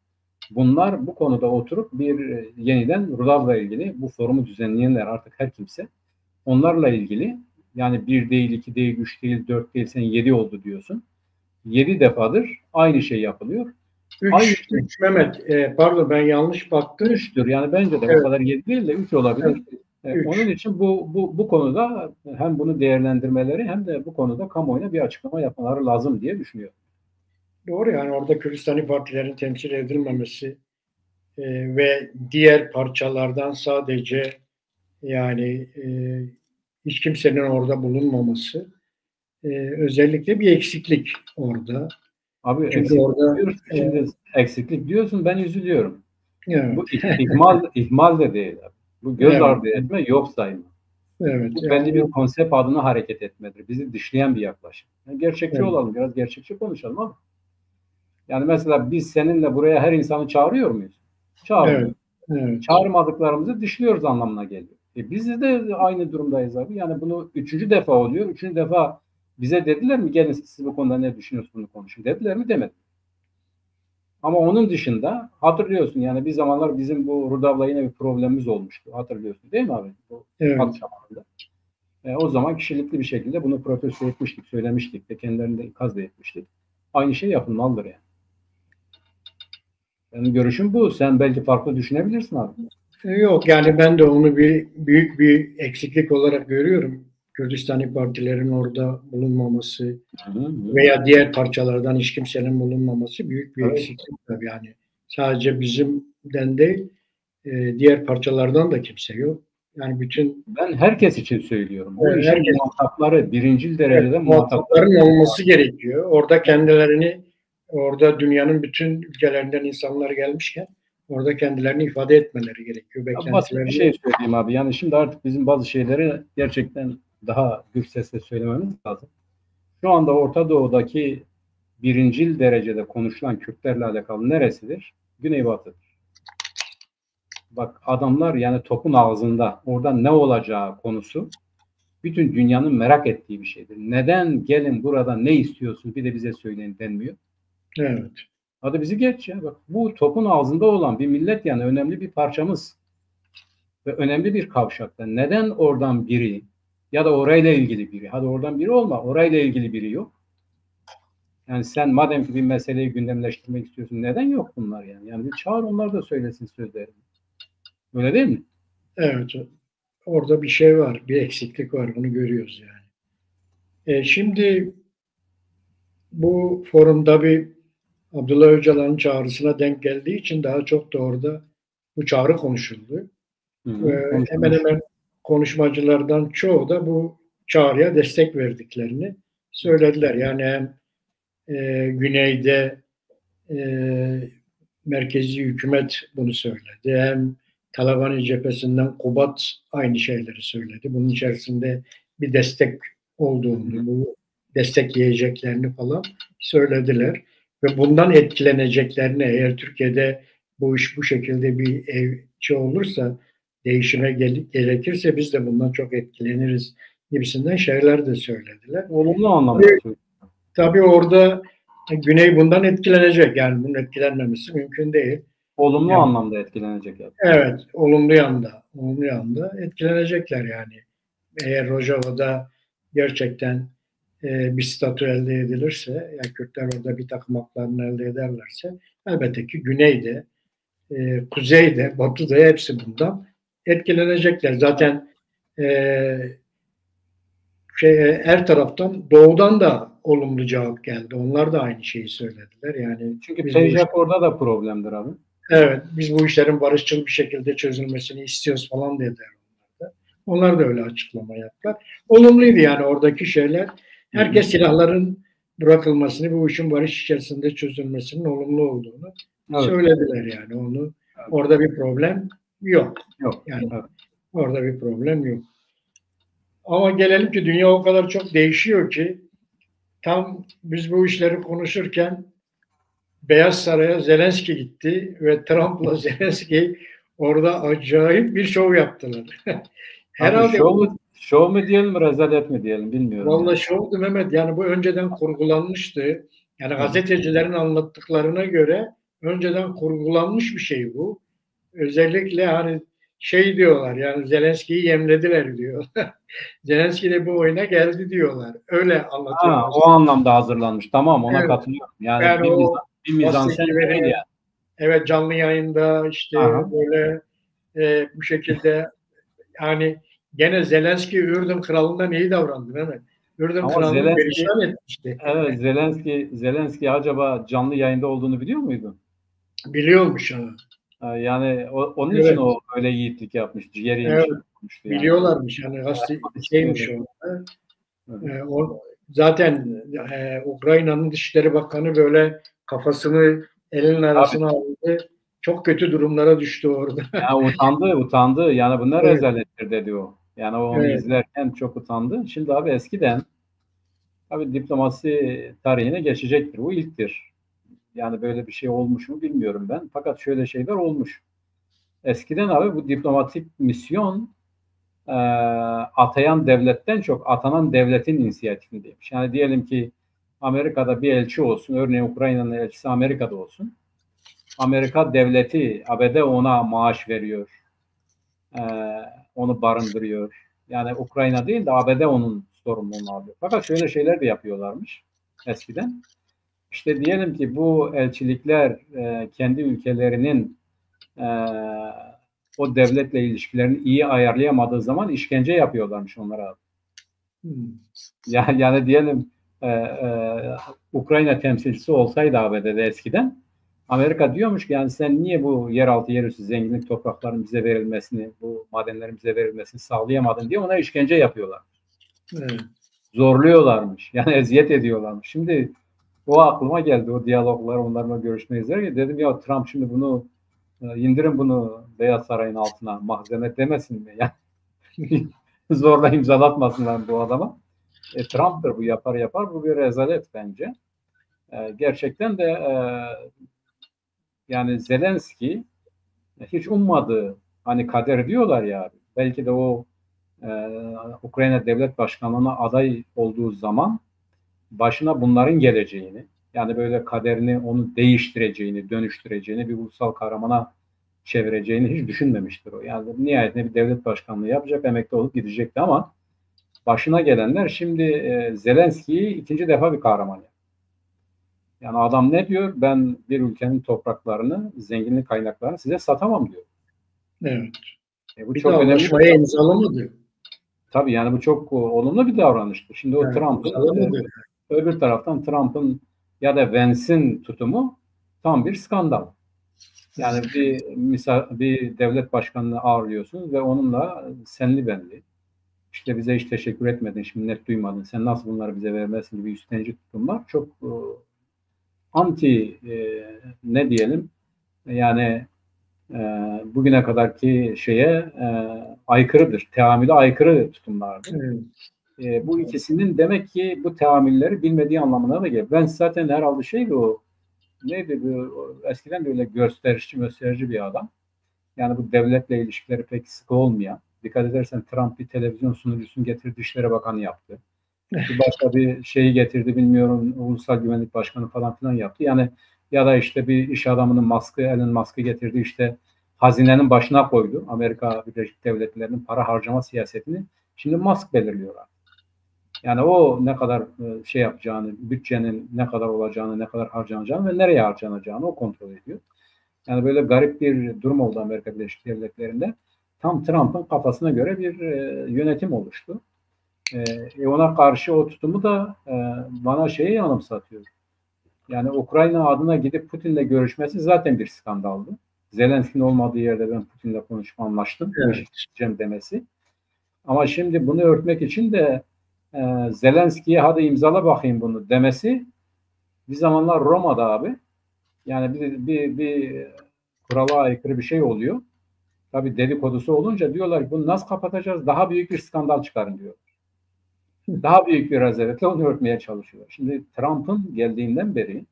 Bunlar bu konuda oturup bir yeniden Rudav'la ilgili bu forumu düzenleyenler, artık her kimse onlarla ilgili, yani 1 değil, 2 değil, 3 değil, 4 değil, sen 7 oldu diyorsun. 7 defadır aynı şey yapılıyor. 3 Mehmet, pardon ben yanlış baktım. 3'tür yani bence de evet. O kadar 7 değil de 3 olabilir. Evet, onun için bu konuda hem bunu değerlendirmeleri hem de bu konuda kamuoyuna bir açıklama yapmaları lazım diye düşünüyorum. Doğru, yani orada Kürdistani partilerin temsil edilmemesi ve diğer parçalardan sadece yani hiç kimsenin orada bulunmaması özellikle bir eksiklik orada. Abi eksiklik orada, diyorsun, şimdi eksiklik diyorsun, ben üzülüyorum. Evet. Bu ihmal de değil abi. Bu göz ardı etme, yok sayma. Evet, bu belli bir konsept adına hareket etmedir. Bizi dışlayan bir yaklaşım. Yani gerçekçi olalım, biraz gerçekçi konuşalım ama. Yani mesela biz seninle buraya her insanı çağırıyor muyuz? Çağırmıyoruz. Evet. Çağırmadıklarımızı dışlıyoruz anlamına geliyor. Biz de aynı durumdayız abi. Yani bunu 3. defa oluyor. 3. defa bize dediler mi gelin siz bu konuda ne düşünüyorsunuz, bunu konuşun dediler mi? Demedi. Ama onun dışında hatırlıyorsun, yani bir zamanlar bizim bu Rudav'la yine bir problemimiz olmuştu. Hatırlıyorsun değil mi abi? Evet. O zaman kişilikli bir şekilde bunu protesto etmiştik, söylemiştik de kendilerinde ikaz da etmiştik. Aynı şey yapılmalıdır yani. Benim görüşüm bu. Sen belki farklı düşünebilirsin abi. Yok, yani ben de onu büyük bir eksiklik olarak görüyorum. Kürdistani partilerin orada bulunmaması veya diğer parçalardan hiç kimsenin bulunmaması büyük bir eksiklik tabii yani. Sadece bizimden değil, diğer parçalardan da kimse yok. Yani ben herkes için söylüyorum. Bu işin muhatapları birincil derecede muhatapların olması gerekiyor. Orada kendilerini, orada dünyanın bütün ülkelerinden insanlar gelmişken orada kendilerini ifade etmeleri gerekiyor. Basit bir şey söyleyeyim abi. Yani şimdi artık bizim bazı şeyleri gerçekten daha gür sesle söylememiz lazım. Şu anda Orta Doğu'daki birincil derecede konuşulan Kürtlerle alakalı neresidir? Güneybatı'dır. Bak adamlar yani topun ağzında, orada ne olacağı konusu bütün dünyanın merak ettiği bir şeydir. Neden gelin burada ne istiyorsun bir de bize söyleyin denmiyor. Evet. Hadi bizi geç ya. Bak, bu topun ağzında olan bir millet, yani önemli bir parçamız ve önemli bir kavşakta. Neden oradan biri ya da orayla ilgili biri, hadi oradan biri olma, orayla ilgili biri yok. Yani sen madem ki bir meseleyi gündemleştirmek istiyorsun, neden yok bunlar yani? Yani bir çağır, onlar da söylesin sözlerini. Öyle değil mi? Evet. Orada bir şey var, bir eksiklik var. Bunu görüyoruz yani. Şimdi bu forumda bir Abdullah Öcalan'ın çağrısına denk geldiği için daha çok da orada bu çağrı konuşuldu. Hemen hemen konuşmacılardan çoğu da bu çağrıya destek verdiklerini söylediler. Yani hem güneyde merkezi hükümet bunu söyledi, hem Talabani cephesinden Kubat aynı şeyleri söyledi. Bunun içerisinde bir destek olduğunu, bu destekleyeceklerini falan söylediler. Ve bundan etkileneceklerini, eğer Türkiye'de bu iş bu şekilde bir evci olursa, değişime gerekirse biz de bundan çok etkileniriz gibisinden şeyler de söylediler. Olumlu anlamda. Tabii orada Güney bundan etkilenecek. Yani bunun etkilenmemesi mümkün değil. Olumlu yani, anlamda etkilenecek. Yani. Evet, olumlu yanda etkilenecekler yani. Eğer Rojava'da gerçekten bir statü elde edilirse, yani Kürtler orada bir takım haklarını elde ederlerse, elbette ki Güney'de, Kuzey'de, Batı'da hepsi bundan etkilenecekler. Zaten her taraftan, doğudan da olumlu cevap geldi. Onlar da aynı şeyi söylediler. Yani çünkü PJAK orada da problemdir abi. Evet, biz bu işlerin barışçıl bir şekilde çözülmesini istiyoruz falan dediler onlar da. Onlar da öyle açıklama yaptılar. Olumluydu yani oradaki şeyler. Herkes silahların bırakılmasını, bu işin barış içerisinde çözülmesinin olumlu olduğunu söylediler yani. Onu orada bir problem yok. Yani orada bir problem yok. Ama gelelim ki dünya o kadar çok değişiyor ki tam biz bu işleri konuşurken Beyaz Saray'a Zelenski gitti ve Trump'la Zelenski orada acayip bir şov yaptılar. Herhalde şov mu diyelim, rezalet mi diyelim bilmiyorum. Vallahi şovdu Mehmet. Yani bu önceden kurgulanmıştı. Yani gazetecilerin anlattıklarına göre önceden kurgulanmış bir şey bu. Özellikle hani şey diyorlar, yani Zelenski'yi yemlediler diyor. Zelenski de bu oyuna geldi diyorlar. Öyle anlatıyorlar. O anlamda hazırlanmış. Tamam, ona katılıyorum. Yani bir mizansen değil yani. Evet, canlı yayında işte böyle bu şekilde, yani gene Zelenski Ürdün kralından iyi davrandı Mehmet. Ürdün kralını perişan etmişti. Evet, Zelenski acaba canlı yayında olduğunu biliyor muydu? Biliyormuş ama. Yani onun için o öyle yiğitlik yapmış. Ciğeri yemiş. Yani. Biliyorlarmış yani, şeymiş orada. Zaten Ukrayna'nın Dışişleri Bakanı böyle kafasını elinin arasına aldı. Çok kötü durumlara düştü orada. Ya utandı. Yani bu ne rezalettir dedi o. Yani onu izlerken çok utandı. Şimdi abi eskiden tabii diplomasi tarihine geçecektir. Bu ilktir. Yani böyle bir şey olmuş mu bilmiyorum ben. Fakat şöyle şeyler olmuş. Eskiden abi bu diplomatik misyon atayan devletten çok atanan devletin inisiyatifindeymiş. Yani diyelim ki Amerika'da bir elçi olsun. Örneğin Ukrayna'nın elçisi Amerika'da olsun. Amerika devleti, ABD ona maaş veriyor. Onu barındırıyor. Yani Ukrayna değil de ABD onun sorumluluğunu alıyor. Fakat şöyle şeyler de yapıyorlarmış eskiden. İşte diyelim ki bu elçilikler kendi ülkelerinin o devletle ilişkilerini iyi ayarlayamadığı zaman işkence yapıyorlarmış onlara. Yani diyelim Ukrayna temsilcisi olsaydı ABD'de eskiden, Amerika diyormuş ki yani sen niye bu yeraltı yerüstü zenginlik topraklarının bize verilmesini, bu madenlerin bize verilmesini sağlayamadın diye ona işkence yapıyorlar. Zorluyorlarmış. Yani eziyet ediyorlarmış. Şimdi o aklıma geldi, o diyaloglar, onlarla görüşmeyi izlerken dedim ya Trump şimdi bunu indirin bunu Beyaz Saray'ın altına, mahzene demesin mi? Yani zorla imzalatmasınlar bu adama. Trump'tır bu, yapar. Bu bir rezalet bence. Gerçekten de yani Zelenski hiç ummadığı, hani kader diyorlar ya, belki de o Ukrayna Devlet Başkanlığı'na aday olduğu zaman başına bunların geleceğini, yani böyle kaderini onu değiştireceğini, dönüştüreceğini, bir ulusal kahramana çevireceğini hiç düşünmemiştir o. Yani nihayetinde bir devlet başkanlığı yapacak, emekli olup gidecekti ama başına gelenler şimdi Zelenski'yi ikinci defa bir kahraman yapıyor. Yani adam ne diyor? Ben bir ülkenin topraklarını, zenginlik kaynaklarını size satamam diyor. Evet. Bu bir çok de önemli. Anlaşmaya imzalamadı. Tabii yani bu çok olumlu bir davranıştır. Şimdi o Trump'ın öbür taraftan Trump'ın ya da Vance'in tutumu tam bir skandal. Yani bir devlet başkanını ağırlıyorsunuz ve onunla senli benli. İşte bize hiç teşekkür etmedin, şimdi net duymadın. Sen nasıl bunları bize vermezsin gibi üstlenici tutumlar çok anti ne diyelim yani bugüne kadarki şeye aykırıdır. Teamüle aykırı tutumlardır. Bu ikisinin demek ki bu teamülleri bilmediği anlamına da gelir. Ben zaten herhalde o neydi bu, eskiden de öyle gösterişçi bir adam. Yani bu devletle ilişkileri pek sıkı olmayan. Dikkat edersen Trump bir televizyon sunucusunu getirdi, Dışişleri Bakanı yaptı. Bir başka bir şeyi getirdi, bilmiyorum, Ulusal Güvenlik Başkanı falan filan yaptı. Yani ya da işte bir iş adamının Elon Musk'ı getirdi, işte hazinenin başına koydu. Amerika Birleşik Devletleri'nin para harcama siyasetini şimdi Musk belirliyorlar. Yani o ne kadar şey yapacağını, bütçenin ne kadar olacağını, ne kadar harcanacağını ve nereye harcanacağını o kontrol ediyor. Yani böyle garip bir durum oldu Amerika Birleşik Devletleri'nde. Tam Trump'ın kafasına göre bir yönetim oluştu. Ona karşı o tutumu da bana şeyi anımsatıyor. Yani Ukrayna adına gidip Putin'le görüşmesi zaten bir skandaldı. Zelenski'nin olmadığı yerde ben Putin'le konuşup anlaştım. Evet. Demesi. Ama şimdi bunu örtmek için de Zelenski'ye hadi imzala bakayım bunu demesi bir zamanlar Roma'da abi. Yani bir kurala aykırı bir şey oluyor. Tabii dedikodusu olunca diyorlar ki bunu nasıl kapatacağız? Daha büyük bir skandal çıkarın diyor. Daha büyük bir rezaletle onu örtmeye çalışıyor. Şimdi Trump'ın geldiğinden beri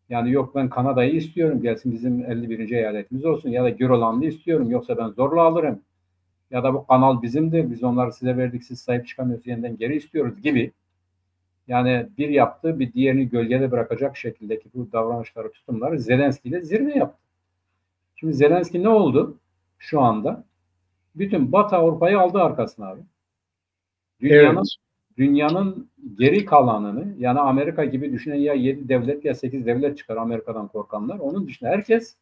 yani yok ben Kanada'yı istiyorum, gelsin bizim 51. eyaletimiz olsun, ya da Grönland'ı istiyorum, yoksa ben zorla alırım, ya da bu kanal bizimdir, biz onları size verdik, siz sahip çıkamıyorsunuz, yeniden geri istiyoruz gibi. Yani bir yaptığı bir diğerini gölgede bırakacak şekildeki bu davranışları, tutumları Zelenski ile zirve yaptı. Şimdi Zelenski ne oldu şu anda? Bütün Batı Avrupa'yı aldı arkasına abi. Dünyanın geri kalanını, yani Amerika gibi düşünen ya 7 devlet ya 8 devlet çıkar Amerika'dan korkanlar. Onun dışında herkes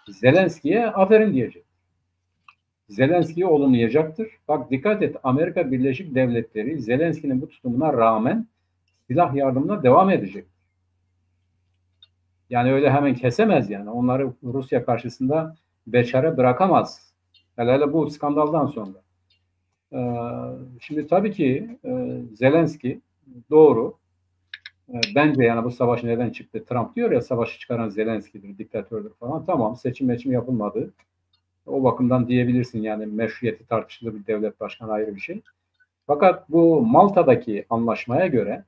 Zelenski'ye aferin diyecek. Zelenski'yi olumlayacaktır. Bak dikkat et, Amerika Birleşik Devletleri Zelenski'nin bu tutumuna rağmen silah yardımına devam edecek. Yani öyle hemen kesemez yani. Onları Rusya karşısında beçare bırakamaz. Hele bu skandaldan sonra. Şimdi tabii ki Zelenski doğru. Bence yani bu savaş neden çıktı? Trump diyor ya, savaşı çıkaran Zelenski'dir, diktatördür falan. Tamam, seçim yapılmadı. O bakımdan diyebilirsin yani meşruiyeti tartışılır, bir devlet başkanı ayrı bir şey. Fakat bu Malta'daki anlaşmaya göre,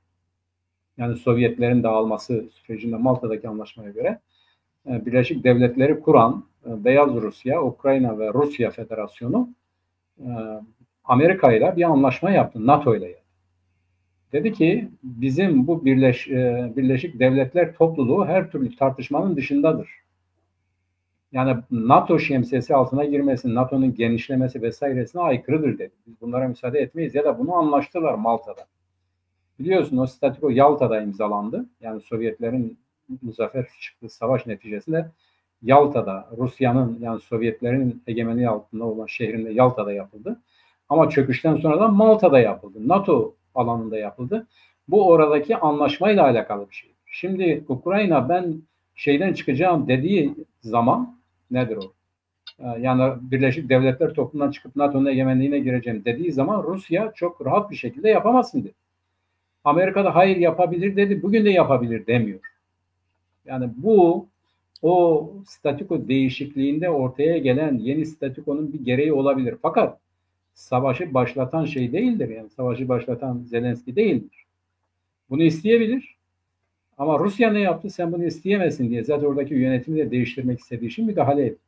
yani Sovyetlerin dağılması sürecinde Malta'daki anlaşmaya göre Birleşik Devletleri kuran Beyaz Rusya, Ukrayna ve Rusya Federasyonu Amerika ile bir anlaşma yaptı, NATO ile. Dedi ki bizim bu Birleşik Devletler topluluğu her türlü tartışmanın dışındadır. Yani NATO şemsiyesi altına girmesi, NATO'nun genişlemesi vesairesine aykırıdır dedi. Biz bunlara müsaade etmeyiz, ya da bunu anlaştılar Malta'da. Biliyorsun o statüko Yalta'da imzalandı. Yani Sovyetlerin muzaffer çıktığı savaş neticesinde Yalta'da, Rusya'nın yani Sovyetlerin egemenliği altında olan şehrinde Yalta'da yapıldı. Ama çöküşten sonra da Malta'da yapıldı. NATO alanında yapıldı. Bu oradaki anlaşmayla alakalı bir şey. Şimdi Ukrayna ben şeyden çıkacağım dediği zaman nedir o? Yani Birleşik Devletler topluluğundan çıkıp NATO'nun egemenliğine gireceğim dediği zaman Rusya çok rahat bir şekilde yapamazsın dedi. Amerika'da hayır yapabilir dedi. Bugün de yapabilir demiyor. Yani bu o statüko değişikliğinde ortaya gelen yeni statükonun bir gereği olabilir. Fakat savaşı başlatan şey değildir. Yani savaşı başlatan Zelenski değildir. Bunu isteyebilir. Ama Rusya ne yaptı? Sen bunu isteyemezsin diye zaten oradaki yönetimi de değiştirmek istediği için müdahale etti.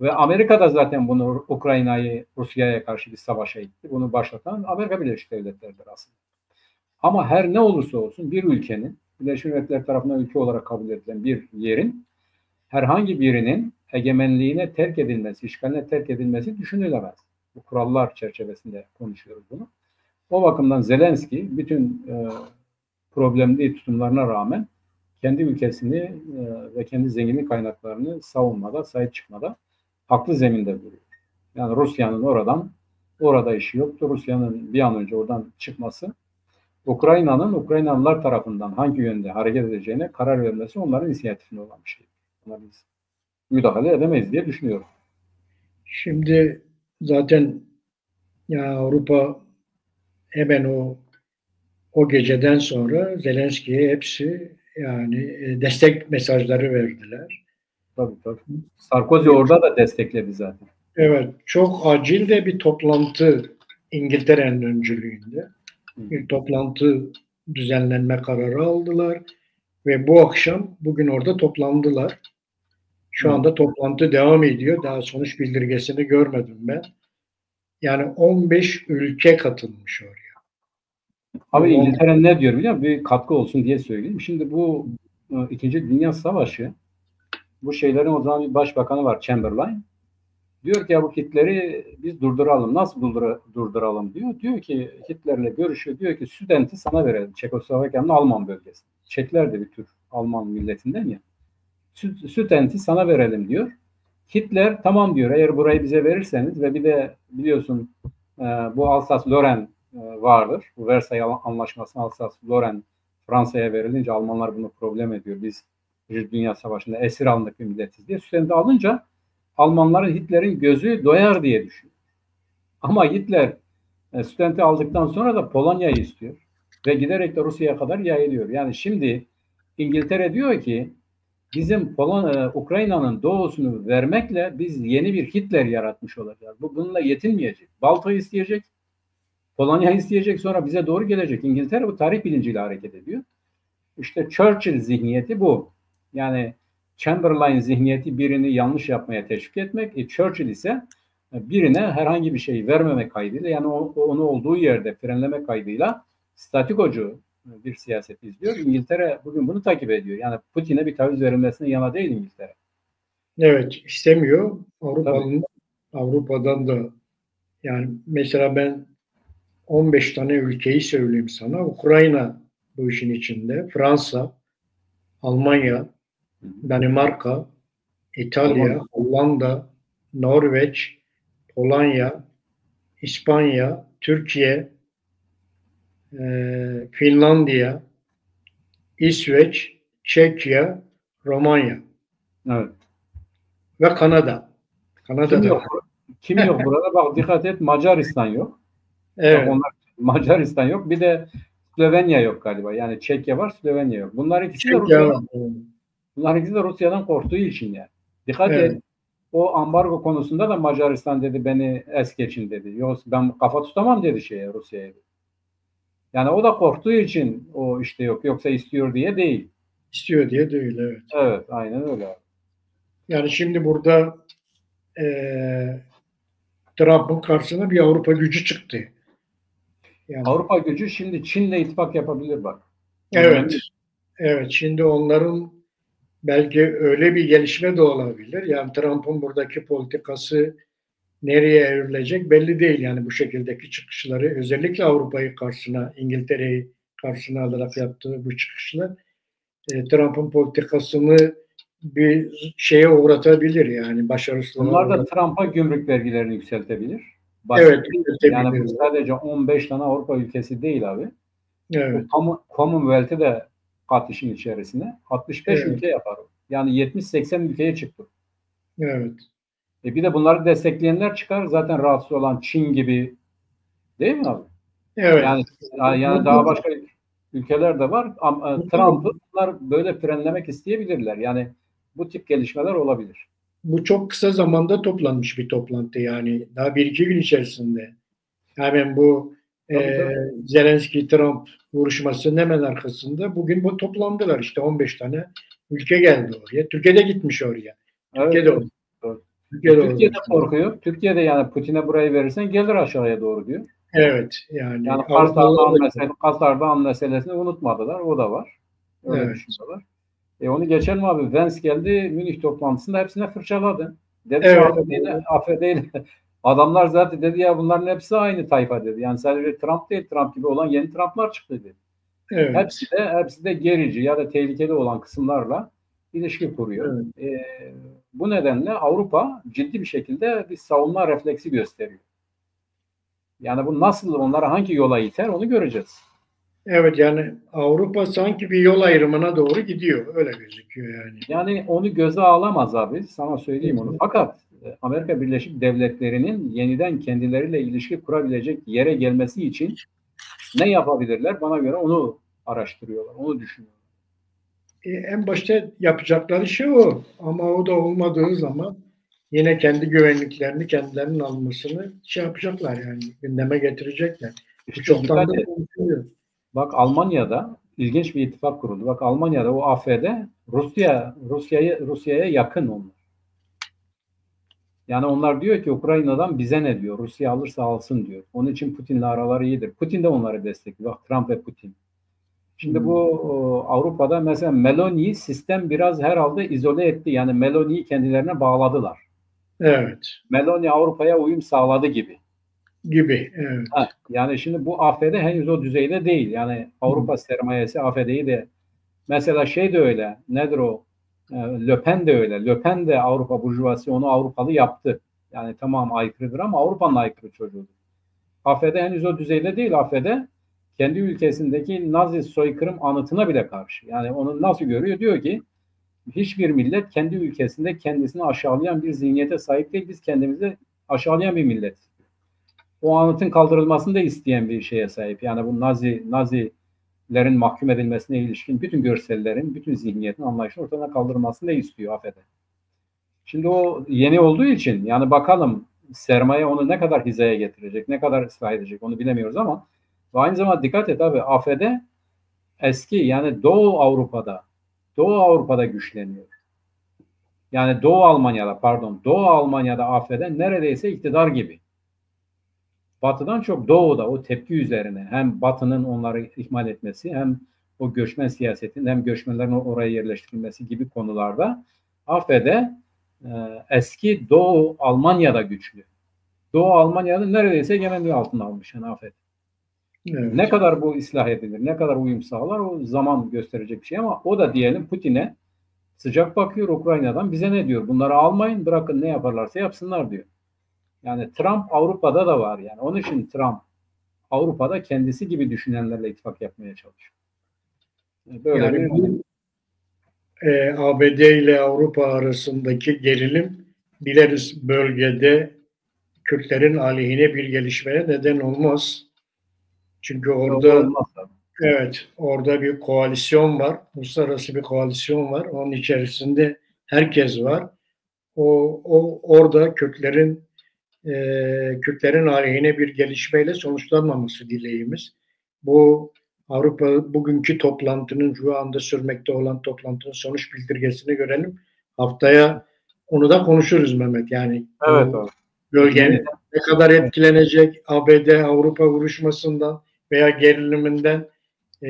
Ve Amerika da zaten bunu Ukrayna'yı Rusya'ya karşı bir savaşa itti. Bunu başlatan Amerika Birleşik Devletleri'dir aslında. Ama her ne olursa olsun bir ülkenin, Birleşmiş Milletler tarafından ülke olarak kabul edilen bir yerin herhangi birinin egemenliğine terk edilmesi, işgaline terk edilmesi düşünülemez. Bu kurallar çerçevesinde konuşuyoruz bunu. O bakımdan Zelenski bütün problemli tutumlarına rağmen kendi ülkesini ve kendi zenginlik kaynaklarını savunmada, sahip çıkmada haklı zeminde duruyor. Yani Rusya'nın orada işi yoktu. Rusya'nın bir an önce oradan çıkması, Ukraynalılar tarafından hangi yönde hareket edeceğine karar vermesi onların inisiyatifinde olan bir şey. Ona biz müdahale edemeyiz diye düşünüyorum. Şimdi zaten ya Avrupa hemen o geceden sonra Zelenski'ye hepsi yani destek mesajları verdiler. Tabii. Sarkozy orada da destekledi zaten. Evet, çok acil de bir toplantı İngiltere'nin öncülüğünde. bir toplantı düzenlenme kararı aldılar ve bu akşam bugün orada toplandılar. Şu anda toplantı devam ediyor. Daha sonuç bildirgesini görmedim ben. Yani 15 ülke katılmış oraya. Abi İngiltere ne diyor biliyor musun? Bir katkı olsun diye söyleyeyim. Şimdi bu İkinci Dünya Savaşı, bu şeylerin o zaman bir başbakanı var, Chamberlain. Diyor ki ya bu Hitler'i biz durduralım. Nasıl durduralım diyor. Diyor ki Hitler'le görüşüyor. Diyor ki Südent'i sana verelim. Çekoslovakya'nın Alman bölgesi. Çekler de bir tür Alman milletinden ya. Südent'i sana verelim diyor. Hitler tamam diyor. Eğer burayı bize verirseniz ve bir de biliyorsun bu Alsace-Lorraine vardır. Bu Versay Anlaşması Alsace-Lorraine Fransa'ya verilince Almanlar bunu problem ediyor. Biz Dünya Savaşı'nda esir alındık bir milletiz diye. Südent'i alınca Almanların Hitler'in gözü doyar diye düşünüyor. Ama Hitler Südent'i aldıktan sonra da Polonya'yı istiyor. Ve giderek de Rusya'ya kadar yayılıyor. Yani şimdi İngiltere diyor ki bizim Ukrayna'nın doğusunu vermekle biz yeni bir Hitler yaratmış olacağız. Bununla yetinmeyecek. Balta'yı isteyecek, Polonya'yı isteyecek, sonra bize doğru gelecek. İngiltere bu tarih bilinciyle hareket ediyor. İşte Churchill zihniyeti bu. Yani Chamberlain zihniyeti birini yanlış yapmaya teşvik etmek. Churchill ise birine herhangi bir şey vermemek kaydıyla, yani onu olduğu yerde frenlemek kaydıyla statikocu bir siyaset izliyor. İngiltere bugün bunu takip ediyor. Yani Putin'e bir taviz verilmesine yana değil İngiltere. Evet, istemiyor. Avrupa'dan da yani mesela ben 15 tane ülkeyi söyleyeyim sana. Ukrayna bu işin içinde. Fransa, Almanya, Danimarka, İtalya, Hollanda, Norveç, Polonya, İspanya, Türkiye, Finlandiya, İsveç, Çekya, Romanya. Evet. Ve Kanada. Kim yok burada? Bak dikkat et, Macaristan yok. Evet. Bak, Macaristan yok. Bir de Slovenya yok galiba. Yani Çekya var, Slovenya yok. Bunlar ikisi de Rusya'dan korktuğu için yani. Dikkat et. O ambargo konusunda da Macaristan dedi beni es geçin dedi. Yoksa ben kafa tutamam dedi Rusya'ya. Yani o da korktuğu için o işte yok. Yoksa istiyor diye değil. İstiyor diye değil, evet. Evet, aynen öyle. Yani şimdi burada Trump'ın karşısına bir Avrupa gücü çıktı. Yani, Avrupa gücü şimdi Çin'le ittifak yapabilir bak. Evet. Evet. Şimdi onların belki öyle bir gelişme de olabilir. Yani Trump'ın buradaki politikası nereye evrilecek belli değil. Yani bu şekildeki çıkışları, özellikle Avrupa'yı karşısına, İngiltere'yi karşısına alarak yaptığı bu çıkışlar Trump'ın politikasını bir şeye uğratabilir, yani başarısızlığa. Bunlar da Trump'a gümrük vergilerini yükseltebilir. Evet. Yani bu sadece 15 tane Avrupa ülkesi değil abi. Evet. Commonwealth'i de kat işin içerisine. 65 ülke yapar. Yani 70-80 ülkeye çıktı. Evet. Bir de bunları destekleyenler çıkar. Zaten rahatsız olan Çin gibi, değil mi abi? Evet. Yani daha başka ülkeler de var. Trump'ı bunlar böyle frenlemek isteyebilirler. Yani bu tip gelişmeler olabilir. Bu çok kısa zamanda toplanmış bir toplantı yani. Daha 1-2 gün içerisinde. Hemen bu Zelenski-Trump vuruşmasının hemen arkasında bugün bu toplandılar. İşte 15 tane ülke geldi oraya. Türkiye'de gitmiş oraya. Evet. Türkiye'de korkuyor. Türkiye'de yani Putin'e burayı verirsen gelir aşağıya doğru diyor. Evet. Yani Katar'da meselesini unutmadılar. O da var. Öyle düşünüyorlar. Onu geçelim abi. Vance geldi Münih toplantısında hepsine fırçaladı. Dedi affedeyle. Adamlar zaten dedi ya bunların hepsi aynı tayfa dedi. Yani sadece Trump değil, Trump gibi olan yeni Trump'lar çıktı dedi. Evet. Hepsi de gerici ya da tehlikeli olan kısımlarla ilişki kuruyor. Evet. Bu nedenle Avrupa ciddi bir şekilde bir savunma refleksi gösteriyor. Yani bu nasıl, onlara hangi yola iter onu göreceğiz. Evet, yani Avrupa sanki bir yol ayrımına doğru gidiyor. Öyle gözüküyor yani. Yani onu göze alamaz abi. Sana söyleyeyim onu. Fakat Amerika Birleşik Devletleri'nin yeniden kendileriyle ilişki kurabilecek yere gelmesi için ne yapabilirler? Bana göre onu araştırıyorlar. Onu düşünüyorlar. En başta yapacakları şey o. Ama o da olmadığı zaman yine kendi güvenliklerini kendilerinin almasını yapacaklar yani. Gündeme getirecekler. İşte Çoktan da dikkat et. konuşuluyor. Bak Almanya'da ilginç bir ittifak kuruldu. Bak Almanya'da o AfD Rusya'ya yakın onlar. Yani onlar diyor ki Ukrayna'dan bize ne diyor? Rusya alırsa alsın diyor. Onun için Putin'le araları iyidir. Putin de onları destekliyor. Bak Trump ve Putin. Şimdi bu Avrupa'da mesela Meloni'yi sistem biraz herhalde izole etti. Yani Meloni'yi kendilerine bağladılar. Evet. Meloni Avrupa'ya uyum sağladı gibi. Evet. Yani şimdi bu AfD henüz o düzeyde değil. Yani Avrupa sermayesi AfD'yi de mesela şey de öyle. Nedir o? Le Pen de öyle. Le Pen de Avrupa burjuvası onu Avrupalı yaptı. Yani tamam aykırıdır ama Avrupa'nın aykırı çocuğudur. AfD henüz o düzeyde değil. AfD kendi ülkesindeki Nazi soykırım anıtına bile karşı. Yani onu nasıl görüyor? Diyor ki hiçbir millet kendi ülkesinde kendisini aşağılayan bir zihniyete sahip değil. Biz kendimizi aşağılayan bir millet. O anıtın kaldırılmasını da isteyen bir şeye sahip. Yani bu Nazilerin mahkum edilmesine ilişkin bütün görsellerin, bütün zihniyetin anlayışını ortadan kaldırılmasını da istiyor AfD. Şimdi o yeni olduğu için yani bakalım sermaye onu ne kadar hizaya getirecek, ne kadar ıslah edecek onu bilemiyoruz ama aynı zamanda dikkat et abi AfD eski yani Doğu Avrupa'da güçleniyor. Yani Doğu Almanya'da AfD neredeyse iktidar gibi. Batı'dan çok Doğu'da o tepki üzerine hem Batı'nın onları ihmal etmesi hem o göçmen siyasetinin hem göçmenlerin oraya yerleştirilmesi gibi konularda AfD eski Doğu Almanya'da güçlü. Doğu Almanya'nın neredeyse egemenliği altına almış yani AfD. Evet. Ne kadar bu ıslah edilir, ne kadar uyum sağlar o zaman gösterecek bir şey ama o da diyelim Putin'e sıcak bakıyor Ukrayna'dan bize ne diyor? Bunları almayın bırakın ne yaparlarsa yapsınlar diyor. Yani Trump Avrupa'da da var yani. Onun için Trump Avrupa'da kendisi gibi düşünenlerle ittifak yapmaya çalışıyor. Böyle yani ABD ile Avrupa arasındaki gerilim biliriz bölgede Kürtlerin aleyhine bir gelişmeye neden olmaz. Çünkü orada evet orada bir koalisyon var. Uluslararası bir koalisyon var. Onun içerisinde herkes var. Orada Kürtlerin aleyhine bir gelişmeyle sonuçlanmaması dileğimiz. Bu Avrupa bugünkü toplantının şu anda sürmekte olan toplantının sonuç bildirgesini görelim. Haftaya onu da konuşuruz Mehmet. Yani evet, bölgenin ne kadar etkilenecek ABD-Avrupa vuruşmasından veya geriliminden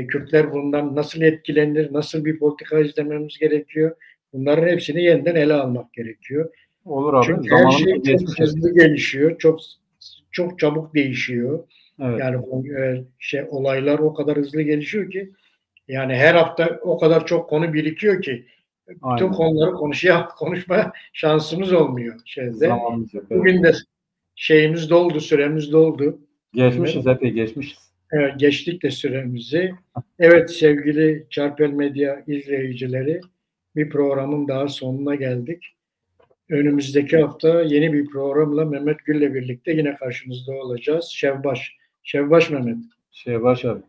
Kürtler bundan nasıl etkilenir, nasıl bir politika izlememiz gerekiyor? Bunların hepsini yeniden ele almak gerekiyor. Olur abi. Çünkü her şey çok hızlı gelişiyor, çok çabuk değişiyor. Evet. Yani olaylar o kadar hızlı gelişiyor ki yani her hafta o kadar çok konu birikiyor ki bütün konuları konuşmaya şansımız olmuyor Bugün de süremiz doldu. Geçmişiz epey geçmişiz. Evet, geçtik de süremizi. Evet sevgili Çarpel Medya izleyicileri bir programın daha sonuna geldik. Önümüzdeki hafta yeni bir programla Mehmet Gül'le birlikte yine karşınızda olacağız. Şevbaş Mehmet. Şevbaş abi.